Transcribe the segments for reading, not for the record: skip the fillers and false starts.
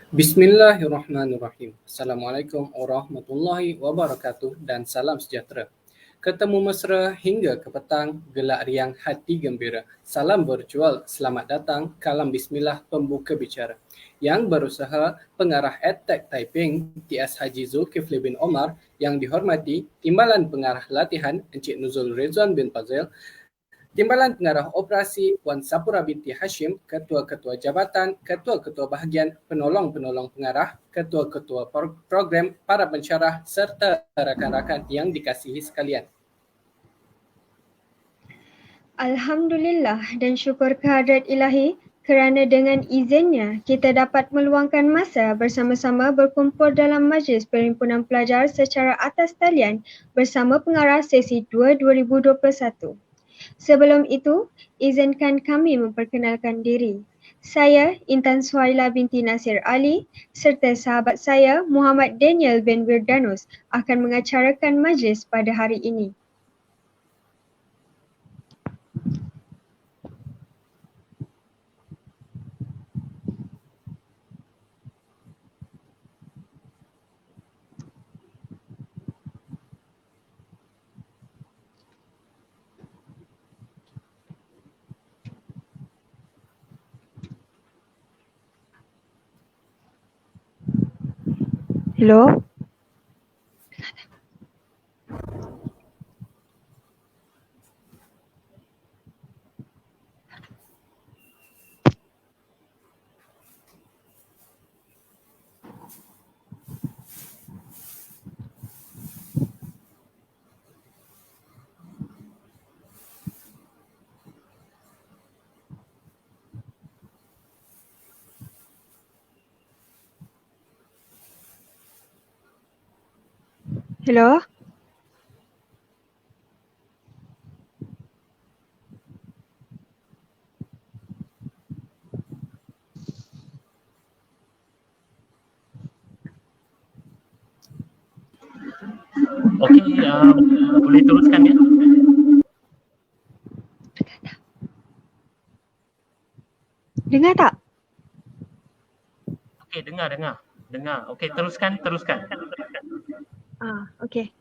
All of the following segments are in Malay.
Bismillahirrahmanirrahim. Assalamualaikum warahmatullahi wabarakatuh dan salam sejahtera. Ketemu mesra hingga ke petang, gelak riang hati gembira. Salam virtual, selamat datang Kalam Bismillah Pembuka Bicara. Yang berusaha pengarah EdTech Taiping, TS Haji Zulkifli bin Omar, yang dihormati Timbalan Pengarah Latihan Encik Nuzul Rizwan bin Fazil, Timbalan Pengarah Operasi Puan Sapura binti Hashim, Ketua-Ketua Jabatan, Ketua-Ketua Bahagian, Penolong-Penolong Pengarah, Ketua-Ketua Program, para pensyarah serta rakan-rakan yang dikasihi sekalian. Alhamdulillah dan syukur kehadrat Ilahi kerana dengan izinnya kita dapat meluangkan masa bersama-sama berkumpul dalam majlis Perhimpunan Pelajar secara atas talian bersama pengarah sesi 2 2021. Sebelum itu, izinkan kami memperkenalkan diri. Saya Intan Suhaila binti Nasir Ali serta sahabat saya Muhammad Daniel bin Wirdanus akan mengacarakan majlis pada hari ini. Hello? Hello? Okey, boleh teruskan ya. Dengar tak? Okey, dengar. Okey, teruskan. Okey.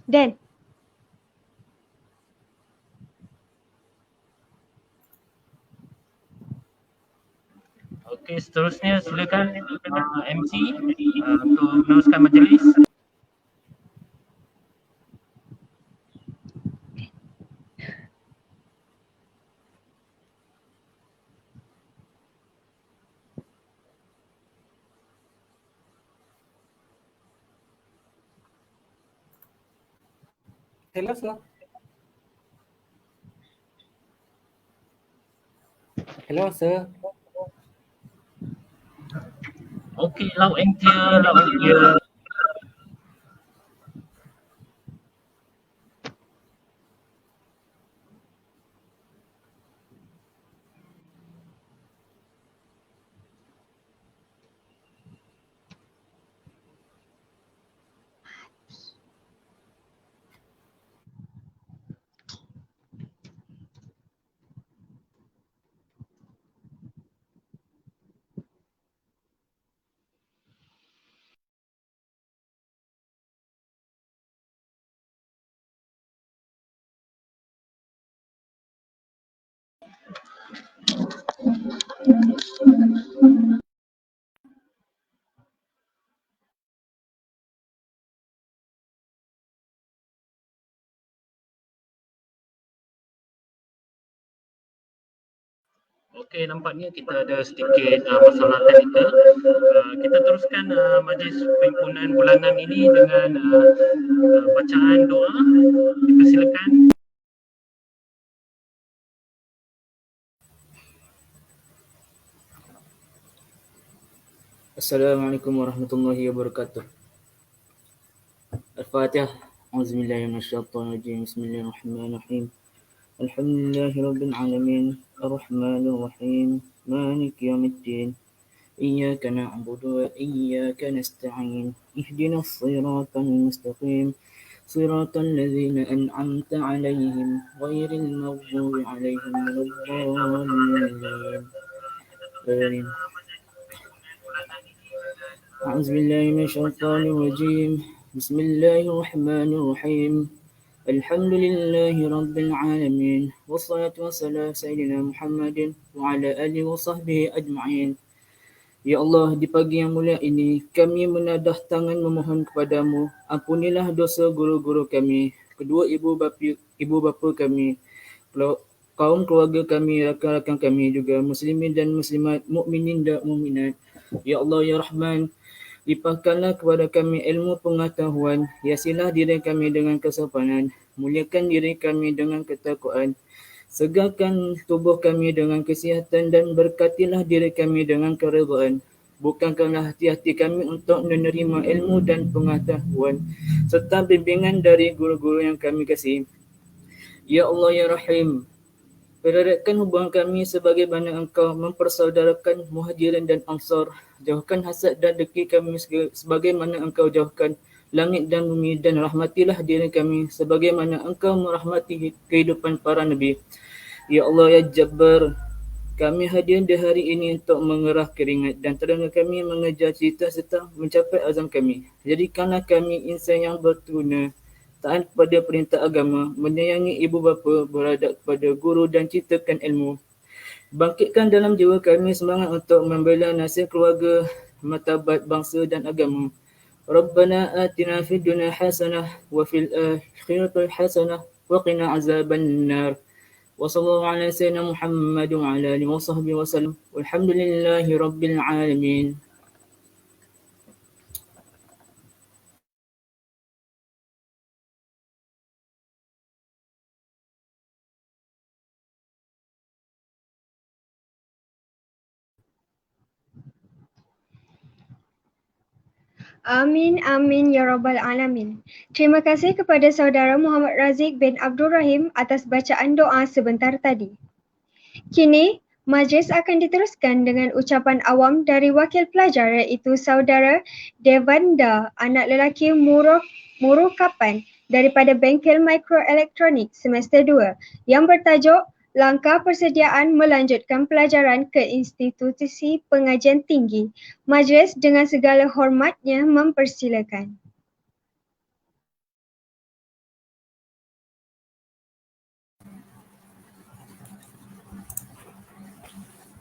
Dan. Okey, seterusnya silakan MC untuk meneruskan majlis. Hello, sir. Hello, sir. Okey, loud and clear. Okey, nampaknya kita ada sedikit masalah teknikal. Kita teruskan majlis perhimpunan bulanan ini dengan bacaan doa. Kita silakan. Assalamualaikum warahmatullahi wabarakatuh. Al-Fatihah. Auzubillahi minasyaitonirrajim. Bismillahirrahmanirrahim. Alhamdulillahi rabbil alamin. Ar-Rahmanir Rahim. Maliki yaumiddin. Iyyaka na'budu wa iyyaka nasta'in. Ihdinas siratal mustaqim. صراط الذين أنعمت عليهم غير المغضوب عليهم ولا الضالين آمين. أعوذ بالله من الشيطان الرجيم بسم الله الرحمن الرحيم الحمد لله رب العالمين والصلاة والسلام سيدنا محمد وعلى آله وصحبه أجمعين. Ya Allah, di pagi yang mulia ini, kami menadah tangan memohon kepadamu, ampunilah dosa guru-guru kami, kedua ibu bapa kami, kaum keluarga kami, rakan-rakan kami juga, muslimin dan muslimat, mukminin dan mukminat. Ya Allah, Ya Rahman, limpahkanlah kepada kami ilmu pengetahuan, hiasilah diri kami dengan kesopanan, muliakan diri kami dengan ketakwaan, segarkan tubuh kami dengan kesihatan dan berkatilah diri kami dengan keredaan. Bukankanlah hati-hati kami untuk menerima ilmu dan pengetahuan serta bimbingan dari guru-guru yang kami kasihi. Ya Allah, Ya Rahim, eratkan hubungan kami sebagaimana Engkau mempersaudarakan Muhajirin dan Ansar. Jauhkan hasad dan dengki kami sebagaimana Engkau jauhkan langit dan bumi, dan rahmatilah diri kami sebagaimana Engkau merahmati kehidupan para Nabi. Ya Allah, Ya Jabbar, kami hadir di hari ini untuk mengerah keringat dan telinga kami mengejar cita-cita mencapai azam kami. Jadikanlah kami insan yang bertuna, taat kepada perintah agama, menyayangi ibu bapa, beradab kepada guru dan ciptakan ilmu. Bangkitkan dalam jiwa kami semangat untuk membela nasib keluarga, martabat bangsa dan agama. Rabbana atina fid dunya hasanah wa fil akhirati hasanah wa qina azaban nar. Wa sallallahu ala sayyidina Muhammad wa ala alihi wa sahbihi wa sallam. Walhamdulillahi rabbil alamin. Amin, amin, ya Rabbal Alamin. Terima kasih kepada saudara Muhammad Razik bin Abdul Rahim atas bacaan doa sebentar tadi. Kini, majlis akan diteruskan dengan ucapan awam dari wakil pelajar iaitu saudara Devanda, anak lelaki Murukapan daripada Bengkel Mikroelektronik semester 2 yang bertajuk Langkah Persediaan Melanjutkan Pelajaran ke Institusi Pengajian Tinggi. Majlis dengan segala hormatnya mempersilakan.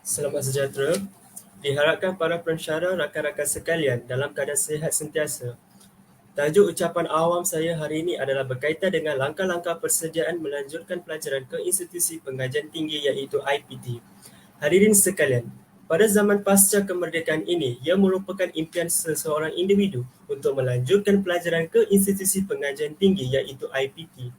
Selamat sejahtera. Diharapkan para pensyarah rakan-rakan sekalian dalam keadaan sihat sentiasa. Tajuk ucapan awam saya hari ini adalah berkaitan dengan langkah-langkah persediaan melanjutkan pelajaran ke institusi pengajian tinggi iaitu IPT. Hadirin sekalian, pada zaman pasca kemerdekaan ini, ia merupakan impian seseorang individu untuk melanjutkan pelajaran ke institusi pengajian tinggi iaitu IPT.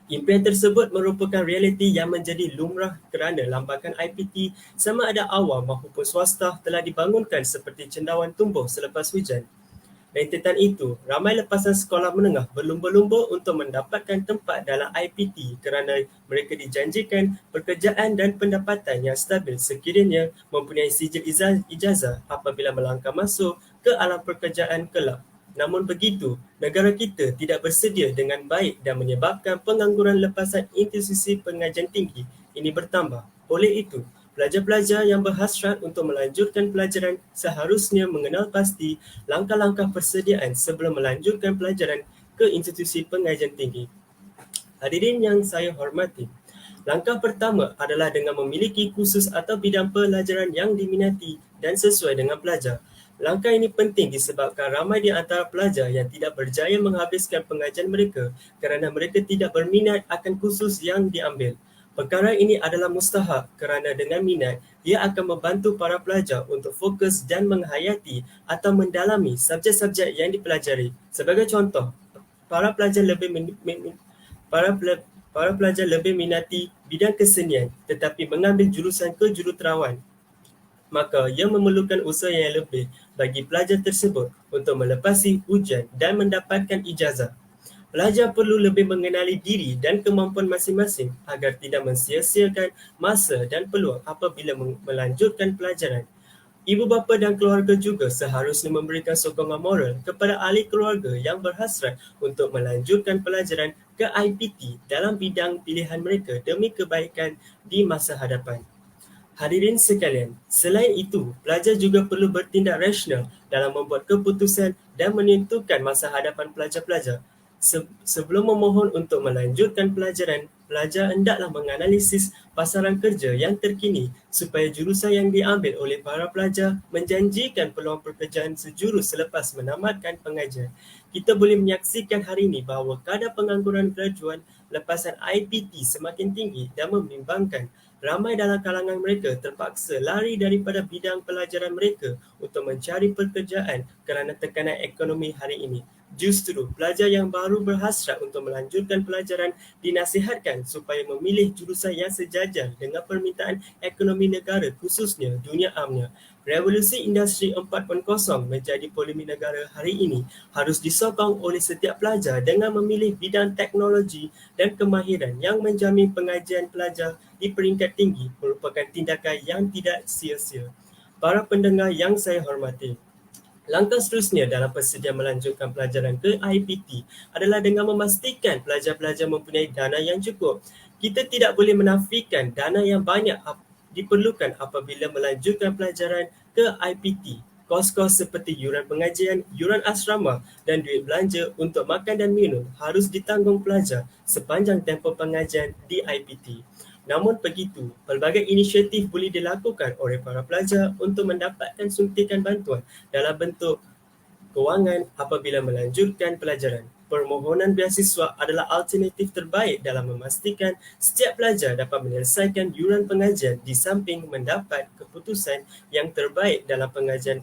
Impian tersebut merupakan realiti yang menjadi lumrah kerana lambakan IPT sama ada awam maupun swasta telah dibangunkan seperti cendawan tumbuh selepas hujan. Rentetan itu, ramai lepasan sekolah menengah berlumba-lumba untuk mendapatkan tempat dalam IPT kerana mereka dijanjikan pekerjaan dan pendapatan yang stabil sekiranya mempunyai sijil ijazah apabila melangkah masuk ke alam pekerjaan kelak. Namun begitu, negara kita tidak bersedia dengan baik dan menyebabkan pengangguran lepasan institusi pengajian tinggi ini bertambah. Oleh itu, pelajar-pelajar yang berhasrat untuk melanjutkan pelajaran seharusnya mengenal pasti langkah-langkah persediaan sebelum melanjutkan pelajaran ke institusi pengajian tinggi. Hadirin yang saya hormati, langkah pertama adalah dengan memiliki kursus atau bidang pelajaran yang diminati dan sesuai dengan pelajar. Langkah ini penting disebabkan ramai di antara pelajar yang tidak berjaya menghabiskan pengajian mereka kerana mereka tidak berminat akan kursus yang diambil. Perkara ini adalah mustahak kerana dengan minat, ia akan membantu para pelajar untuk fokus dan menghayati atau mendalami subjek-subjek yang dipelajari. Sebagai contoh, para pelajar lebih minati bidang kesenian tetapi mengambil jurusan kejuruterawaan. Maka ia memerlukan usaha yang lebih bagi pelajar tersebut untuk melepasi ujian dan mendapatkan ijazah. Pelajar perlu lebih mengenali diri dan kemampuan masing-masing agar tidak mensia-siakan masa dan peluang apabila melanjutkan pelajaran. Ibu bapa dan keluarga juga seharusnya memberikan sokongan moral kepada ahli keluarga yang berhasrat untuk melanjutkan pelajaran ke IPT dalam bidang pilihan mereka demi kebaikan di masa hadapan. Hadirin sekalian, selain itu, pelajar juga perlu bertindak rasional dalam membuat keputusan dan menentukan masa hadapan pelajar-pelajar. Sebelum memohon untuk melanjutkan pelajaran, pelajar hendaklah menganalisis pasaran kerja yang terkini supaya jurusan yang diambil oleh para pelajar menjanjikan peluang pekerjaan sejurus selepas menamatkan pengajian. Kita boleh menyaksikan hari ini bahawa kadar pengangguran graduan lepasan IPT semakin tinggi dan membimbangkan. Ramai dalam kalangan mereka terpaksa lari daripada bidang pelajaran mereka untuk mencari pekerjaan kerana tekanan ekonomi hari ini. Justru, pelajar yang baru berhasrat untuk melanjutkan pelajaran dinasihatkan supaya memilih jurusan yang sejajar dengan permintaan ekonomi negara khususnya dunia amnya. Revolusi Industri 4.0 menjadi polemi negara hari ini harus disokong oleh setiap pelajar dengan memilih bidang teknologi dan kemahiran yang menjamin pengajian pelajar di peringkat tinggi merupakan tindakan yang tidak sia-sia. Para pendengar yang saya hormati, langkah seterusnya dalam persediaan melanjutkan pelajaran ke IPT adalah dengan memastikan pelajar-pelajar mempunyai dana yang cukup. Kita tidak boleh menafikan dana yang banyak diperlukan apabila melanjutkan pelajaran ke IPT. Kos-kos seperti yuran pengajian, yuran asrama dan duit belanja untuk makan dan minum harus ditanggung pelajar sepanjang tempoh pengajian di IPT. Namun begitu, pelbagai inisiatif boleh dilakukan oleh para pelajar untuk mendapatkan suntikan bantuan dalam bentuk kewangan apabila melanjutkan pelajaran. Permohonan beasiswa adalah alternatif terbaik dalam memastikan setiap pelajar dapat menyelesaikan yuran pengajian di samping mendapat keputusan yang terbaik dalam pengajian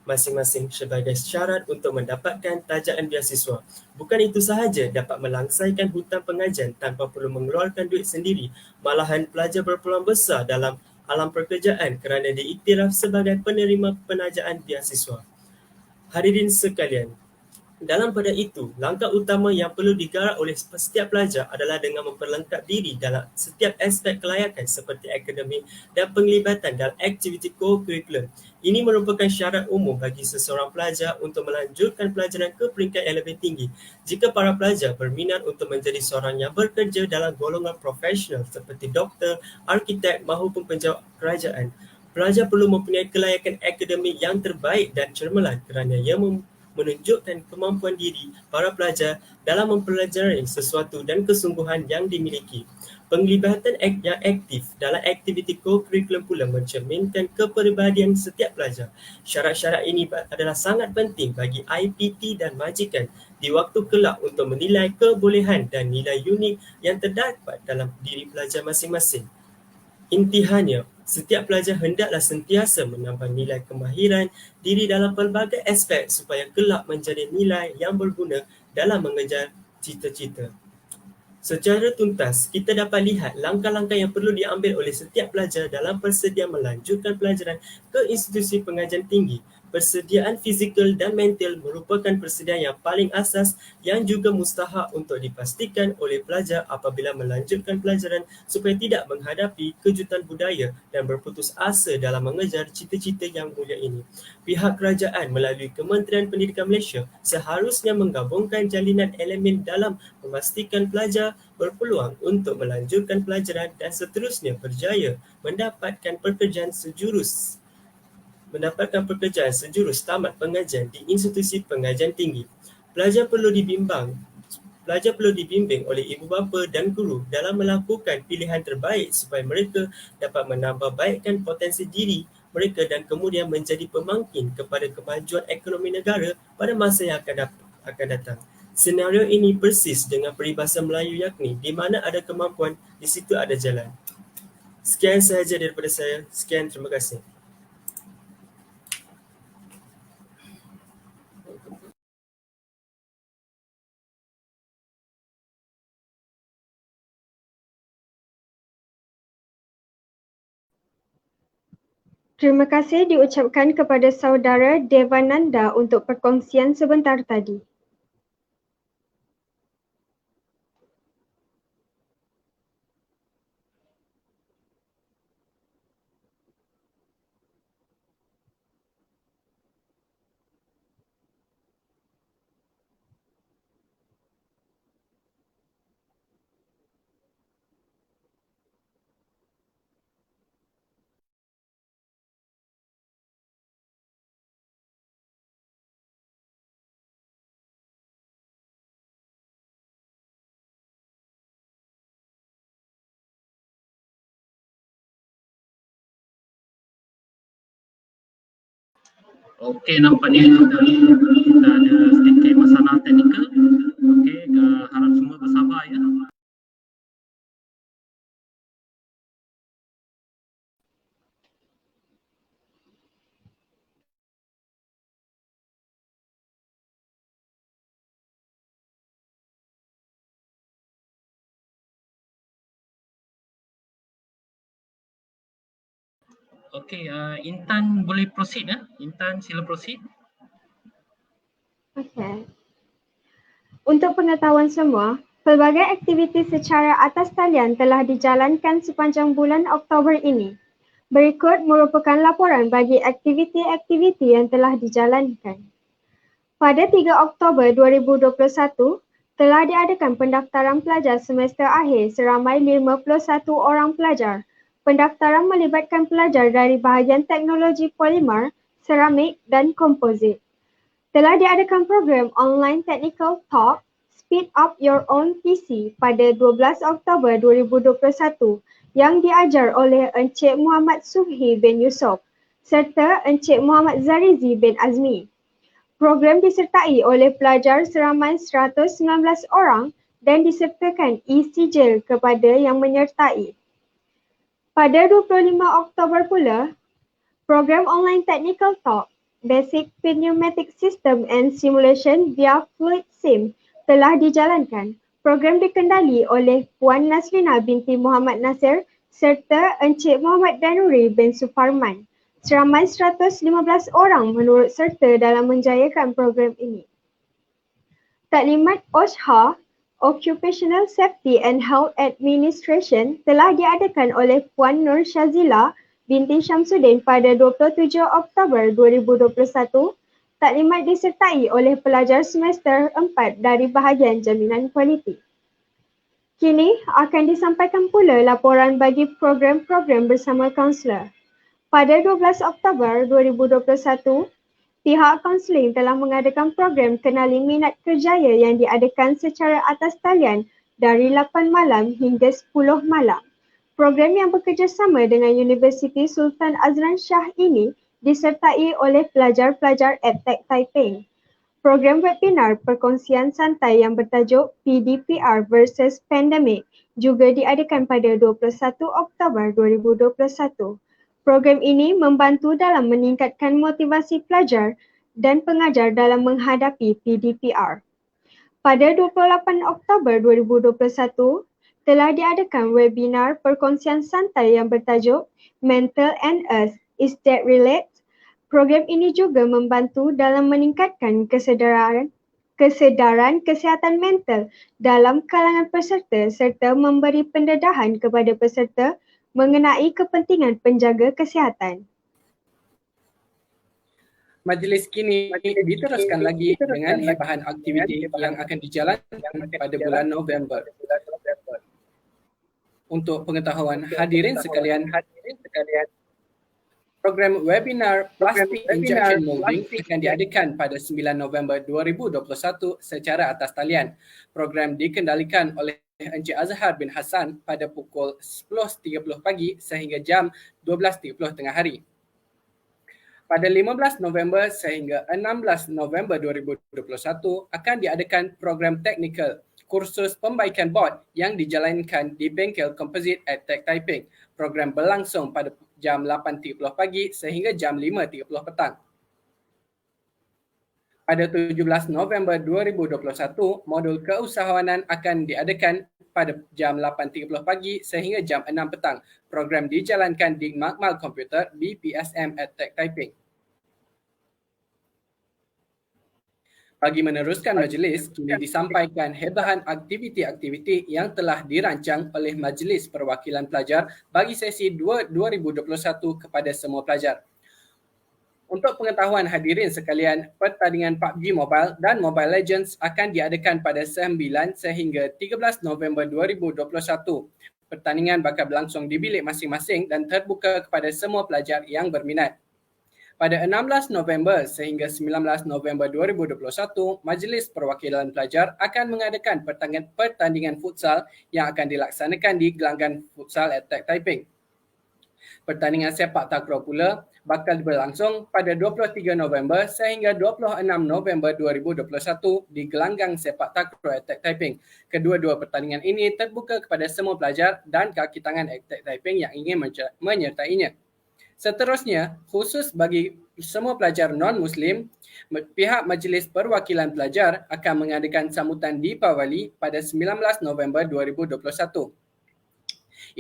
masing-masing sebagai syarat untuk mendapatkan tajaan beasiswa. Bukan itu sahaja dapat melangsaikan hutang pengajian tanpa perlu mengeluarkan duit sendiri, malahan pelajar berpeluang besar dalam alam pekerjaan kerana diiktiraf sebagai penerima penajaan beasiswa. Hadirin sekalian, dalam pada itu, langkah utama yang perlu digarap oleh setiap pelajar adalah dengan memperlengkap diri dalam setiap aspek kelayakan seperti akademik dan penglibatan dalam aktiviti co-curriculum. Ini merupakan syarat umum bagi seseorang pelajar untuk melanjutkan pelajaran ke peringkat yang lebih tinggi. Jika para pelajar berminat untuk menjadi seorang yang bekerja dalam golongan profesional seperti doktor, arkitek maupun penjawat kerajaan, pelajar perlu mempunyai kelayakan akademik yang terbaik dan cermelan kerana ia menunjukkan kemampuan diri para pelajar dalam mempelajari sesuatu dan kesungguhan yang dimiliki. Penglibatan yang aktif dalam aktiviti co-curriculum pula mencerminkan kepribadian setiap pelajar. Syarat-syarat ini adalah sangat penting bagi IPT dan majikan di waktu kelak untuk menilai kebolehan dan nilai unik yang terdapat dalam diri pelajar masing-masing. Intihannya, setiap pelajar hendaklah sentiasa menambah nilai kemahiran diri dalam pelbagai aspek supaya kelak menjadi nilai yang berguna dalam mengejar cita-cita. Secara tuntas, kita dapat lihat langkah-langkah yang perlu diambil oleh setiap pelajar dalam persediaan melanjutkan pelajaran ke institusi pengajian tinggi. Persediaan fizikal dan mental merupakan persediaan yang paling asas yang juga mustahak untuk dipastikan oleh pelajar apabila melanjutkan pelajaran supaya tidak menghadapi kejutan budaya dan berputus asa dalam mengejar cita-cita yang mulia ini. Pihak kerajaan melalui Kementerian Pendidikan Malaysia seharusnya menggabungkan jalinan elemen dalam memastikan pelajar berpeluang untuk melanjutkan pelajaran dan seterusnya berjaya mendapatkan pekerjaan sejurus tamat pengajian di institusi pengajian tinggi. Pelajar perlu dibimbing oleh ibu bapa dan guru dalam melakukan pilihan terbaik supaya mereka dapat menambah baikkan potensi diri mereka dan kemudian menjadi pemangkin kepada kemajuan ekonomi negara pada masa yang akan datang. Senario ini persis dengan peribahasa Melayu yakni di mana ada kemampuan, di situ ada jalan. Sekian sahaja daripada saya. Sekian, terima kasih. Terima kasih diucapkan kepada saudara Devananda untuk perkongsian sebentar tadi. Okey, nampaknya kita ada sedikit masalah teknikal. Okey, harap semua bersabar ya. Okey, Intan boleh proceed ya? Intan sila proceed. Okey. Untuk pengetahuan semua, pelbagai aktiviti secara atas talian telah dijalankan sepanjang bulan Oktober ini. Berikut merupakan laporan bagi aktiviti-aktiviti yang telah dijalankan. Pada 3 Oktober 2021, telah diadakan pendaftaran pelajar semester akhir seramai 51 orang pelajar. Pendaftaran melibatkan pelajar dari bahagian teknologi polimer, seramik dan komposit. Telah diadakan program online technical talk Speed Up Your Own PC pada 12 Oktober 2021 yang diajar oleh Encik Muhammad Subhi bin Yusof serta Encik Muhammad Zarizi bin Azmi. Program disertai oleh pelajar seramai 119 orang dan disertakan e-sijil kepada yang menyertai. Pada 25 Oktober pula, program online technical talk Basic Pneumatic System and Simulation via Fluid Sim telah dijalankan. Program dikendali oleh Puan Nasrina binti Muhammad Nasir serta Encik Muhammad Danuri bin Suparman. Seramai 115 orang menurut serta dalam menjayakan program ini. Taklimat OSHA, Occupational Safety and Health Administration telah diadakan oleh Puan Nur Shazila binti Syamsuddin pada 27 Oktober 2021. Taklimat disertai oleh pelajar semester 4 dari bahagian jaminan kualiti. Kini akan disampaikan pula laporan bagi program-program bersama kaunselor. Pada 12 Oktober 2021, pihak kaunseling telah mengadakan program Kenali Minat Kerjaya yang diadakan secara atas talian dari 8 malam hingga 10 malam. Program yang bekerjasama dengan Universiti Sultan Azlan Shah ini disertai oleh pelajar-pelajar EdTech Taiping. Program webinar perkongsian santai yang bertajuk PDPR versus Pandemic juga diadakan pada 21 Oktober 2021. Program ini membantu dalam meningkatkan motivasi pelajar dan pengajar dalam menghadapi PDPR. Pada 28 Oktober 2021, telah diadakan webinar perkongsian santai yang bertajuk Mental and Us, Is That Relate? Program ini juga membantu dalam meningkatkan kesedaran kesihatan mental dalam kalangan peserta serta memberi pendedahan kepada peserta mengenai kepentingan penjaga kesihatan. Majlis kini diteruskan lagi dengan hebahan aktiviti yang akan dijalankan pada bulan November. Untuk pengetahuan hadirin sekalian, program webinar Plastic Injection Molding akan diadakan pada 9 November 2021 secara atas talian. Program dikendalikan oleh Encik Azhar bin Hassan pada pukul 10.30 pagi sehingga jam 12.30 tengah hari. Pada 15 November sehingga 16 November 2021 akan diadakan program teknikal kursus pembaikan bot yang dijalankan di bengkel komposit EdTech Taiping. Program berlangsung pada jam 8.30 pagi sehingga jam 5.30 petang. Pada 17 November 2021, modul keusahawanan akan diadakan pada jam 8.30 pagi sehingga jam 6 petang. Program dijalankan di Makmal Komputer BPSM EdTech Taiping. Bagi meneruskan majlis, kini disampaikan hebahan aktiviti-aktiviti yang telah dirancang oleh Majlis Perwakilan Pelajar bagi sesi 2 2021 kepada semua pelajar. Untuk pengetahuan hadirin sekalian, pertandingan PUBG Mobile dan Mobile Legends akan diadakan pada 9 sehingga 13 November 2021. Pertandingan bakal berlangsung di bilik masing-masing dan terbuka kepada semua pelajar yang berminat. Pada 16 November sehingga 19 November 2021, Majlis Perwakilan Pelajar akan mengadakan pertandingan futsal yang akan dilaksanakan di gelanggang futsal EdTech Taiping. Pertandingan sepak takraw pula bakal berlangsung pada 23 November sehingga 26 November 2021 di gelanggang sepak takraw Attack Taiping. Kedua-dua pertandingan ini terbuka kepada semua pelajar dan kaki tangan Attack Taiping yang ingin menyertainya. Seterusnya, khusus bagi semua pelajar non-Muslim, pihak Majlis Perwakilan Pelajar akan mengadakan sambutan Deepavali pada 19 November 2021.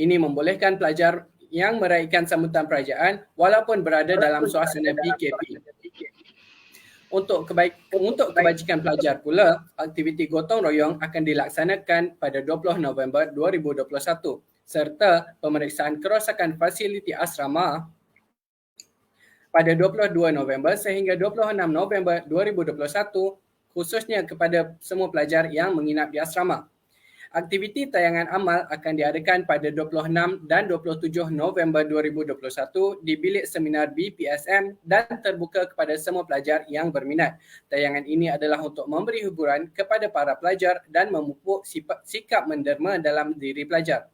Ini membolehkan pelajar yang meraihkan sambutan perayaan walaupun berada dalam suasana PKP. Untuk kebajikan pelajar pula, aktiviti gotong royong akan dilaksanakan pada 20 November 2021 serta pemeriksaan kerosakan fasiliti asrama pada 22 November sehingga 26 November 2021 khususnya kepada semua pelajar yang menginap di asrama. Aktiviti tayangan amal akan diadakan pada 26 dan 27 November 2021 di bilik seminar BPSM dan terbuka kepada semua pelajar yang berminat. Tayangan ini adalah untuk memberi hiburan kepada para pelajar dan memupuk sikap menderma dalam diri pelajar.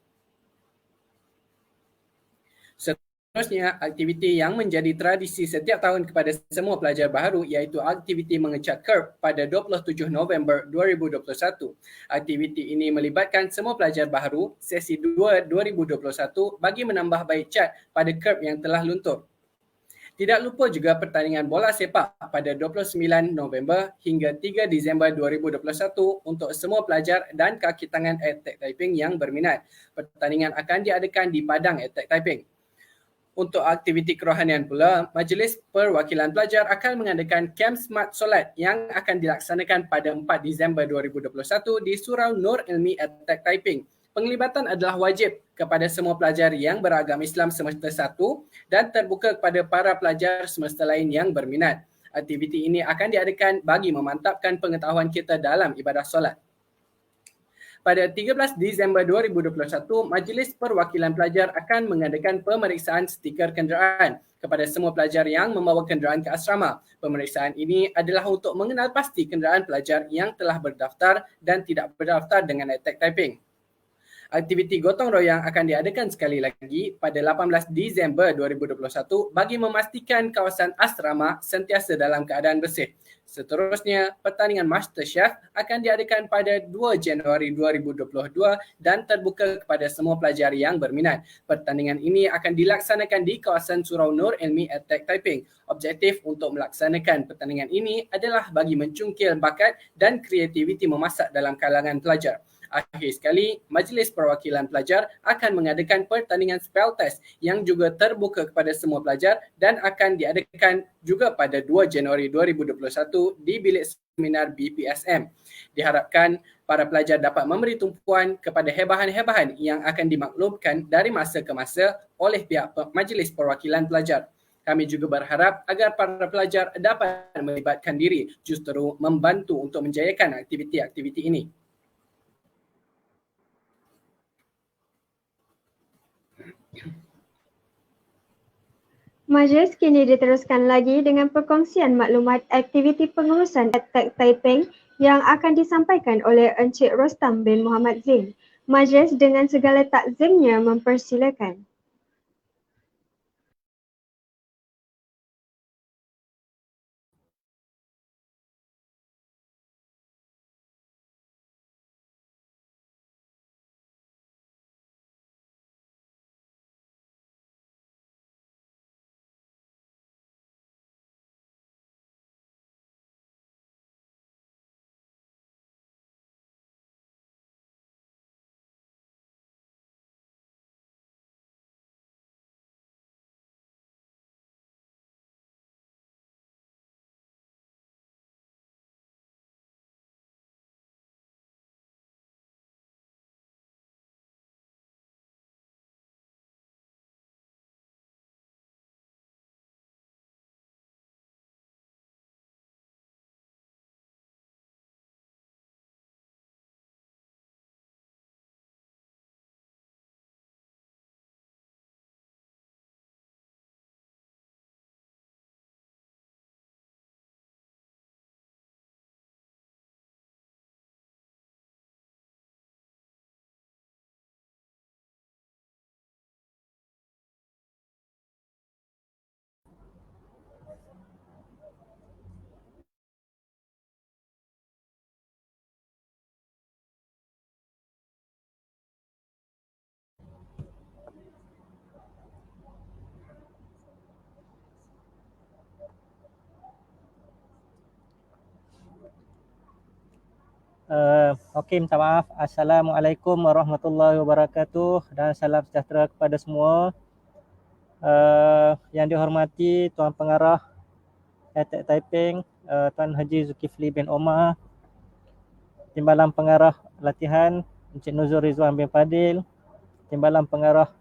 Seterusnya, aktiviti yang menjadi tradisi setiap tahun kepada semua pelajar baharu iaitu aktiviti mengecat curb pada 27 November 2021. Aktiviti ini melibatkan semua pelajar baharu sesi 2 2021 bagi menambah baik cat pada curb yang telah luntur. Tidak lupa juga pertandingan bola sepak pada 29 November hingga 3 Disember 2021 untuk semua pelajar dan kaki tangan Attack Taiping yang berminat. Pertandingan akan diadakan di Padang Attack Taiping. Untuk aktiviti kerohanian pula, Majlis Perwakilan Pelajar akan mengadakan Camp Smart Solat yang akan dilaksanakan pada 4 Disember 2021 di Surau Nur Ilmi Attack Taiping. Penglibatan adalah wajib kepada semua pelajar yang beragam Islam semester 1 dan terbuka kepada para pelajar semester lain yang berminat. Aktiviti ini akan diadakan bagi memantapkan pengetahuan kita dalam ibadah solat. Pada 13 Disember 2021, Majlis Perwakilan Pelajar akan mengadakan pemeriksaan stiker kenderaan kepada semua pelajar yang membawa kenderaan ke asrama. Pemeriksaan ini adalah untuk mengenal pasti kenderaan pelajar yang telah berdaftar dan tidak berdaftar dengan Attack Taiping. Aktiviti gotong royong akan diadakan sekali lagi pada 18 Disember 2021 bagi memastikan kawasan asrama sentiasa dalam keadaan bersih. Seterusnya, pertandingan MasterChef akan diadakan pada 2 Januari 2022 dan terbuka kepada semua pelajar yang berminat. Pertandingan ini akan dilaksanakan di kawasan Surau Nur Ilmi Attack Taiping. Objektif untuk melaksanakan pertandingan ini adalah bagi mencungkil bakat dan kreativiti memasak dalam kalangan pelajar. Akhir sekali, Majlis Perwakilan Pelajar akan mengadakan pertandingan spell test yang juga terbuka kepada semua pelajar dan akan diadakan juga pada 2 Januari 2021 di bilik seminar BPSM. Diharapkan para pelajar dapat memberi tumpuan kepada hebahan-hebahan yang akan dimaklumkan dari masa ke masa oleh pihak Majlis Perwakilan Pelajar. Kami juga berharap agar para pelajar dapat melibatkan diri justru membantu untuk menjayakan aktiviti-aktiviti ini. Majlis kini diteruskan lagi dengan perkongsian maklumat aktiviti pengurusan Attack Taiping yang akan disampaikan oleh Encik Rostam bin Muhammad Zain. Majlis dengan segala takzimnya mempersilakan. Okey, minta maaf. Assalamualaikum warahmatullahi wabarakatuh dan salam sejahtera kepada semua. Yang dihormati Tuan Pengarah ETEK Taiping, Tuan Haji Zulkifli bin Omar, Timbalan Pengarah Latihan Encik Nuzul Rizwan bin Fadil, Timbalan Pengarah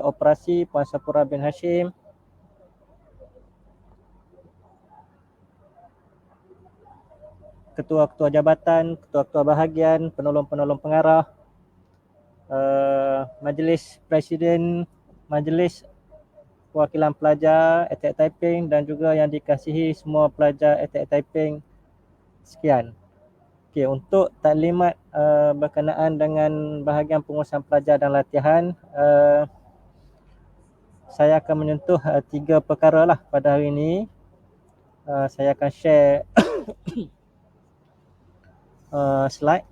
Operasi Puan Sapura bin Hashim, ketua-ketua jabatan, ketua-ketua bahagian, penolong-penolong pengarah, Majlis Presiden Majlis Perwakilan Pelajar ETEK Taiping dan juga yang dikasihi semua pelajar ETEK Taiping sekian. Okey, untuk taklimat berkenaan dengan bahagian pengurusan pelajar dan latihan, saya akan menyentuh 3 perkara lah pada hari ini. Saya akan share slide.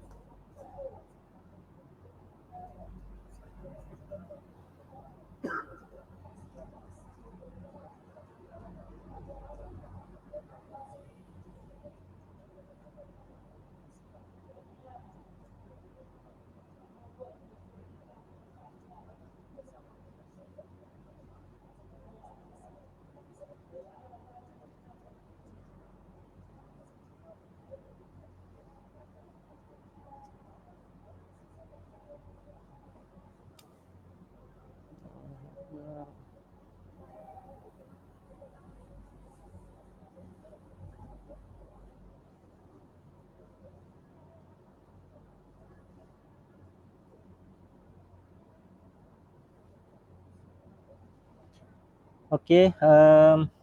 Okey,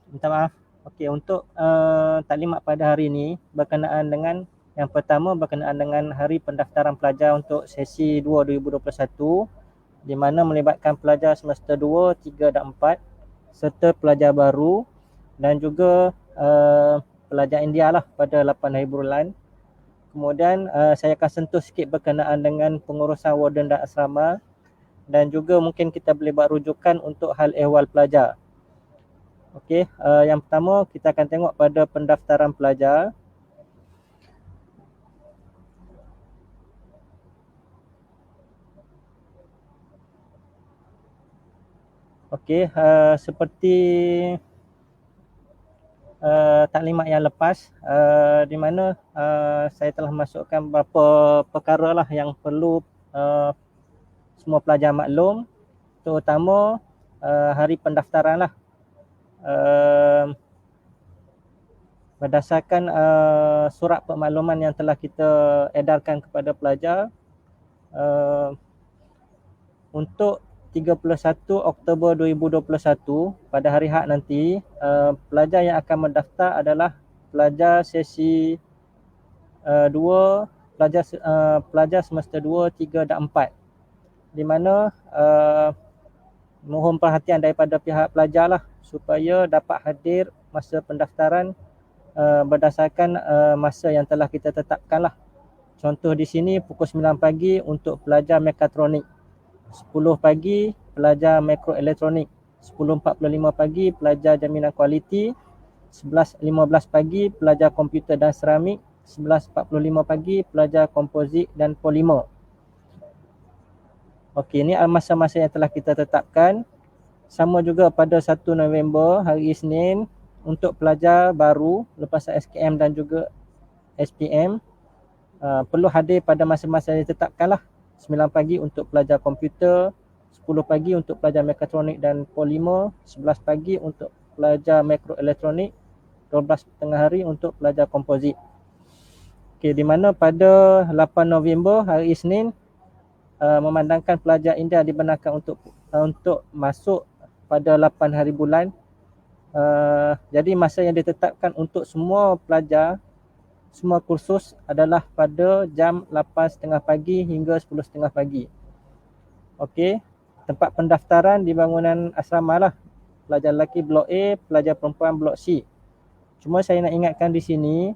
minta maaf. Okey, untuk taklimat pada hari ini berkenaan dengan yang pertama berkenaan dengan hari pendaftaran pelajar untuk sesi 2 2021 di mana melibatkan pelajar semester 2, 3 dan 4 serta pelajar baru dan juga pelajar India lah pada 8 hari bulan. Kemudian saya akan sentuh sikit berkenaan dengan pengurusan warden dan asrama dan juga mungkin kita boleh buat rujukan untuk hal ehwal pelajar. Okey, yang pertama kita akan tengok pada pendaftaran pelajar. Okey, seperti taklimat yang lepas di mana saya telah masukkan beberapa perkara lah yang perlu semua pelajar maklum, terutama hari pendaftaran lah. Berdasarkan surat permakluman yang telah kita edarkan kepada pelajar, untuk 31 Oktober 2021 pada hari Ahad nanti, pelajar yang akan mendaftar adalah pelajar sesi 2, pelajar semester 2, 3 dan 4, di mana mohon perhatian daripada pihak pelajar lah supaya dapat hadir masa pendaftaran berdasarkan masa yang telah kita tetapkan lah. Contoh di sini pukul 9 pagi untuk pelajar mekatronik, 10 pagi pelajar mikroelektronik, 10.45 pagi pelajar jaminan kualiti, 11.15 pagi pelajar komputer dan seramik, 11.45 pagi pelajar komposit dan polimer. Okey, ini masa-masa yang telah kita tetapkan. Sama juga pada 1 November hari Isnin untuk pelajar baru lepas SKM dan juga SPM perlu hadir pada masa-masa yang ditetapkan lah. 9 pagi untuk pelajar komputer, 10 pagi untuk pelajar mekatronik dan polimer, 11 pagi untuk pelajar mikroelektronik, 12 tengah hari untuk pelajar komposit. Okey, di mana pada 8 November hari Isnin memandangkan pelajar India dibenarkan untuk masuk pada 8 hari bulan. Jadi masa yang ditetapkan untuk semua pelajar, semua kursus adalah pada jam 8.30 pagi hingga 10.30 pagi. Okey, tempat pendaftaran di bangunan asrama lah. Pelajar lelaki blok A, pelajar perempuan blok C. Cuma saya nak ingatkan di sini,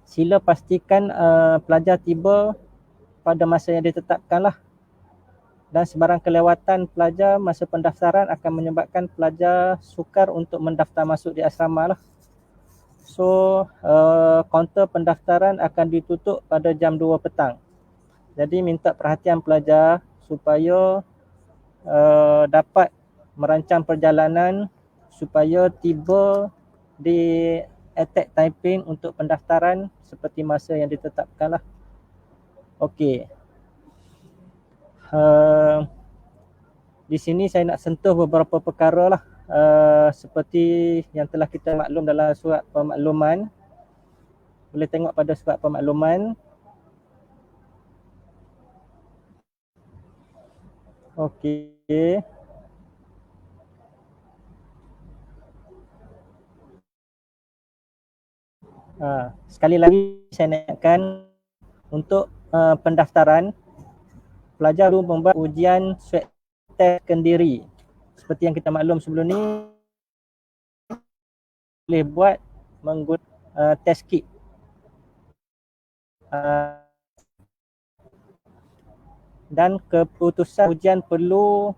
sila pastikan pelajar tiba pada masa yang ditetapkan lah. Dan sebarang kelewatan pelajar masa pendaftaran akan menyebabkan pelajar sukar untuk mendaftar masuk di asrama lah. So kaunter pendaftaran akan ditutup pada jam 2 petang. Jadi minta perhatian pelajar supaya dapat merancang perjalanan supaya tiba di attack typing untuk pendaftaran seperti masa yang ditetapkan lah. Okey. Di sini saya nak sentuh beberapa perkara lah. Seperti yang telah kita maklum dalam surat pemakluman. Boleh tengok pada surat pemakluman. Okey. Sekali lagi saya naikkan untuk pendaftaran, pelajar perlu membuat ujian swab test kendiri. Seperti yang kita maklum sebelum ni, boleh buat menggunakan test kit. Dan keputusan ujian perlu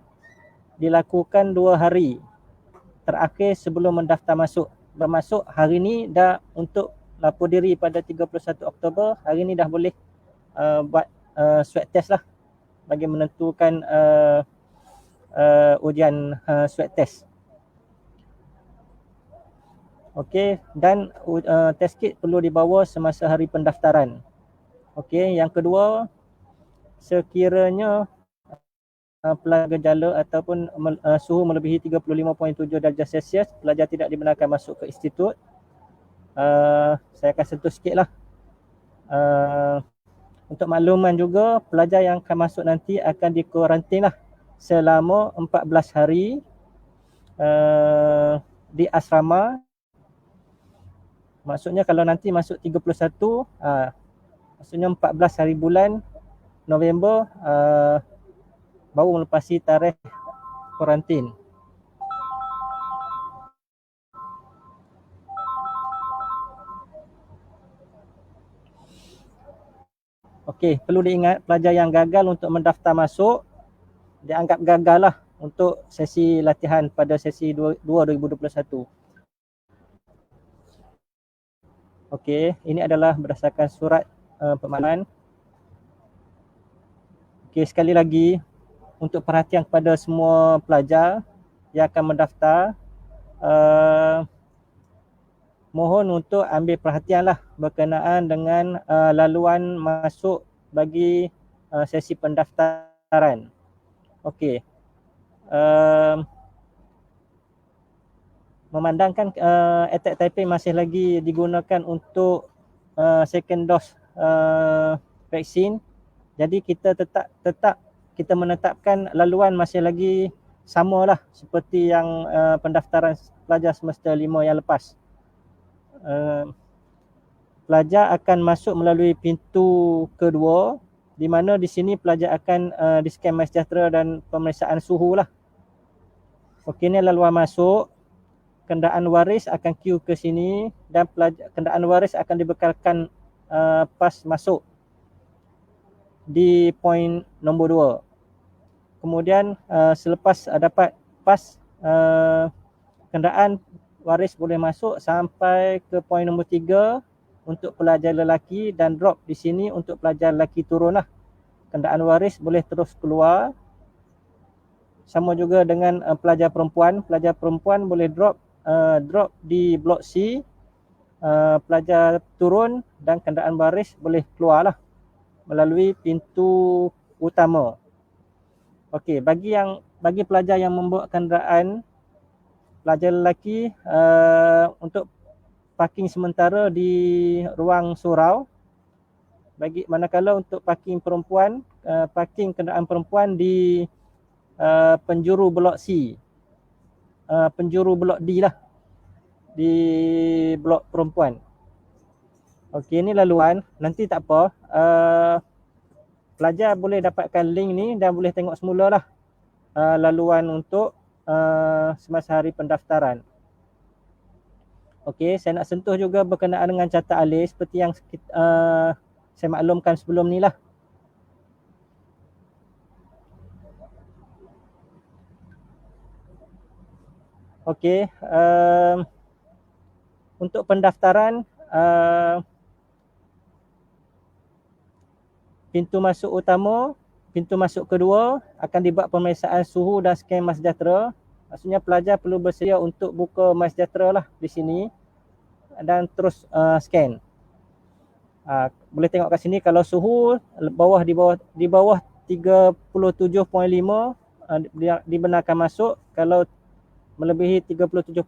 dilakukan 2 hari terakhir sebelum mendaftar masuk. Bermaksud hari ni dah untuk lapor diri pada 31 Oktober, hari ni dah boleh buat swab test lah bagi menentukan ujian swab test. Okey, dan test kit perlu dibawa semasa hari pendaftaran. Okey, yang kedua, sekiranya pelajar gejala ataupun suhu melebihi 35.7 darjah Celsius, pelajar tidak dibenarkan masuk ke institut. Saya akan sentuh sikit lah. Untuk makluman juga, pelajar yang akan masuk nanti akan dikuarantin lah selama 14 hari di asrama. Maksudnya kalau nanti masuk 31, maksudnya 14 hari bulan November baru melepasi tarikh kuarantin. Okey, perlu diingat pelajar yang gagal untuk mendaftar masuk dianggap gagal lah untuk sesi latihan pada sesi 2 2021. Okey, ini adalah berdasarkan surat pemakluman. Okey, sekali lagi untuk perhatian kepada semua pelajar yang akan mendaftar, mohon untuk ambil perhatianlah berkenaan dengan laluan masuk bagi sesi pendaftaran. Okey. Memandangkan attack typing masih lagi digunakan untuk second dose vaksin, jadi kita tetap kita menetapkan laluan masih lagi samalah seperti yang pendaftaran pelajar semester 5 yang lepas. Pelajar akan masuk melalui pintu kedua, di mana di sini pelajar akan di-scan MySejahtera dan pemeriksaan suhu lah. Okey, ni laluan masuk. Kenderaan waris akan queue ke sini dan kenderaan waris akan dibekalkan pas masuk di poin nombor 2. Kemudian selepas dapat pas, kenderaan waris boleh masuk sampai ke poin nombor 3 untuk pelajar lelaki dan drop di sini untuk pelajar lelaki turun lah. Kenderaan waris boleh terus keluar. Sama juga dengan pelajar perempuan boleh drop di blok C, pelajar turun dan kenderaan baris boleh keluar lah melalui pintu utama. Okey, bagi pelajar yang membawa kenderaan, pelajar lelaki untuk parking sementara di ruang surau. Manakala untuk parking perempuan, parking kenderaan perempuan di penjuru blok C. Penjuru blok D lah, di blok perempuan. Okey, ni laluan. Nanti tak apa, pelajar boleh dapatkan link ni dan boleh tengok semula lah laluan untuk semasa hari pendaftaran. Okey, saya nak sentuh juga berkenaan dengan catat alih seperti yang saya maklumkan sebelum ni lah. Okey, untuk pendaftaran, pintu masuk utama, pintu masuk kedua akan dibuat pemeriksaan suhu dan scan MySejahtera. Maksudnya pelajar perlu bersedia untuk buka MySejahtera lah di sini dan terus scan. Boleh tengok kat sini kalau suhu di bawah 37.5 dibenarkan masuk. Kalau melebihi 37.5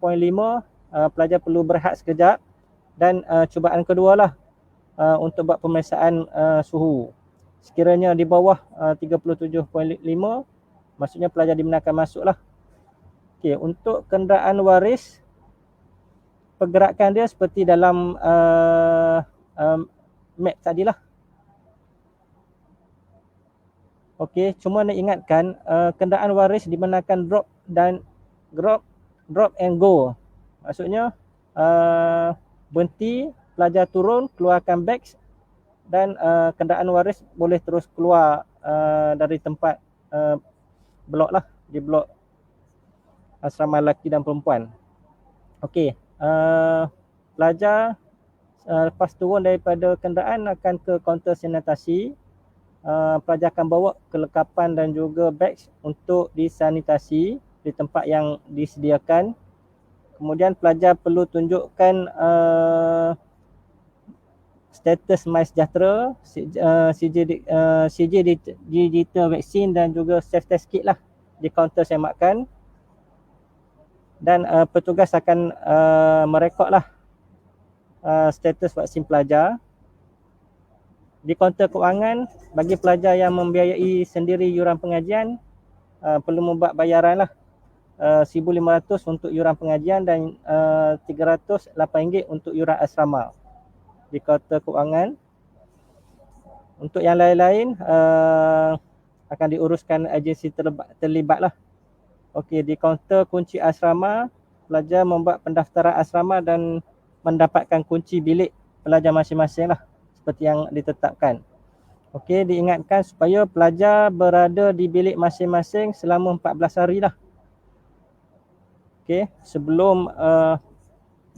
pelajar perlu berehat sekejap. Dan cubaan kedua lah untuk buat pemeriksaan suhu. Sekiranya di bawah 37.5 maksudnya pelajar dibenarkan masuk lah. Okey, untuk kenderaan waris, pergerakan dia seperti dalam map tadilah. Okey, cuma nak ingatkan kenderaan waris dibenarkan drop and go. Maksudnya berhenti, pelajar turun, keluarkan bags dan kenderaan waris boleh terus keluar dari tempat blok lah, di blok asrama lelaki dan perempuan. Okey, pelajar lepas turun daripada kenderaan akan ke kaunter sanitasi. Pelajar akan bawa kelengkapan dan juga bags untuk disanitasi di tempat yang disediakan. Kemudian pelajar perlu tunjukkan status MySejahtera, CJ digital vaksin dan juga self test kit lah di kaunter semakan. Dan petugas akan merekodlah status vaksin pelajar. Di kaunter kewangan, bagi pelajar yang membiayai sendiri yuran pengajian, perlu membuat bayaran lah. RM1,500 untuk yuran pengajian dan RM308 untuk yuran asrama di kaunter kewangan. Untuk yang lain-lain akan diuruskan agensi terlibat lah. Okey, di kaunter kunci asrama, pelajar membuat pendaftaran asrama dan mendapatkan kunci bilik pelajar masing-masing lah seperti yang ditetapkan. Okey, diingatkan supaya pelajar berada di bilik masing-masing selama 14 hari lah. Okey, sebelum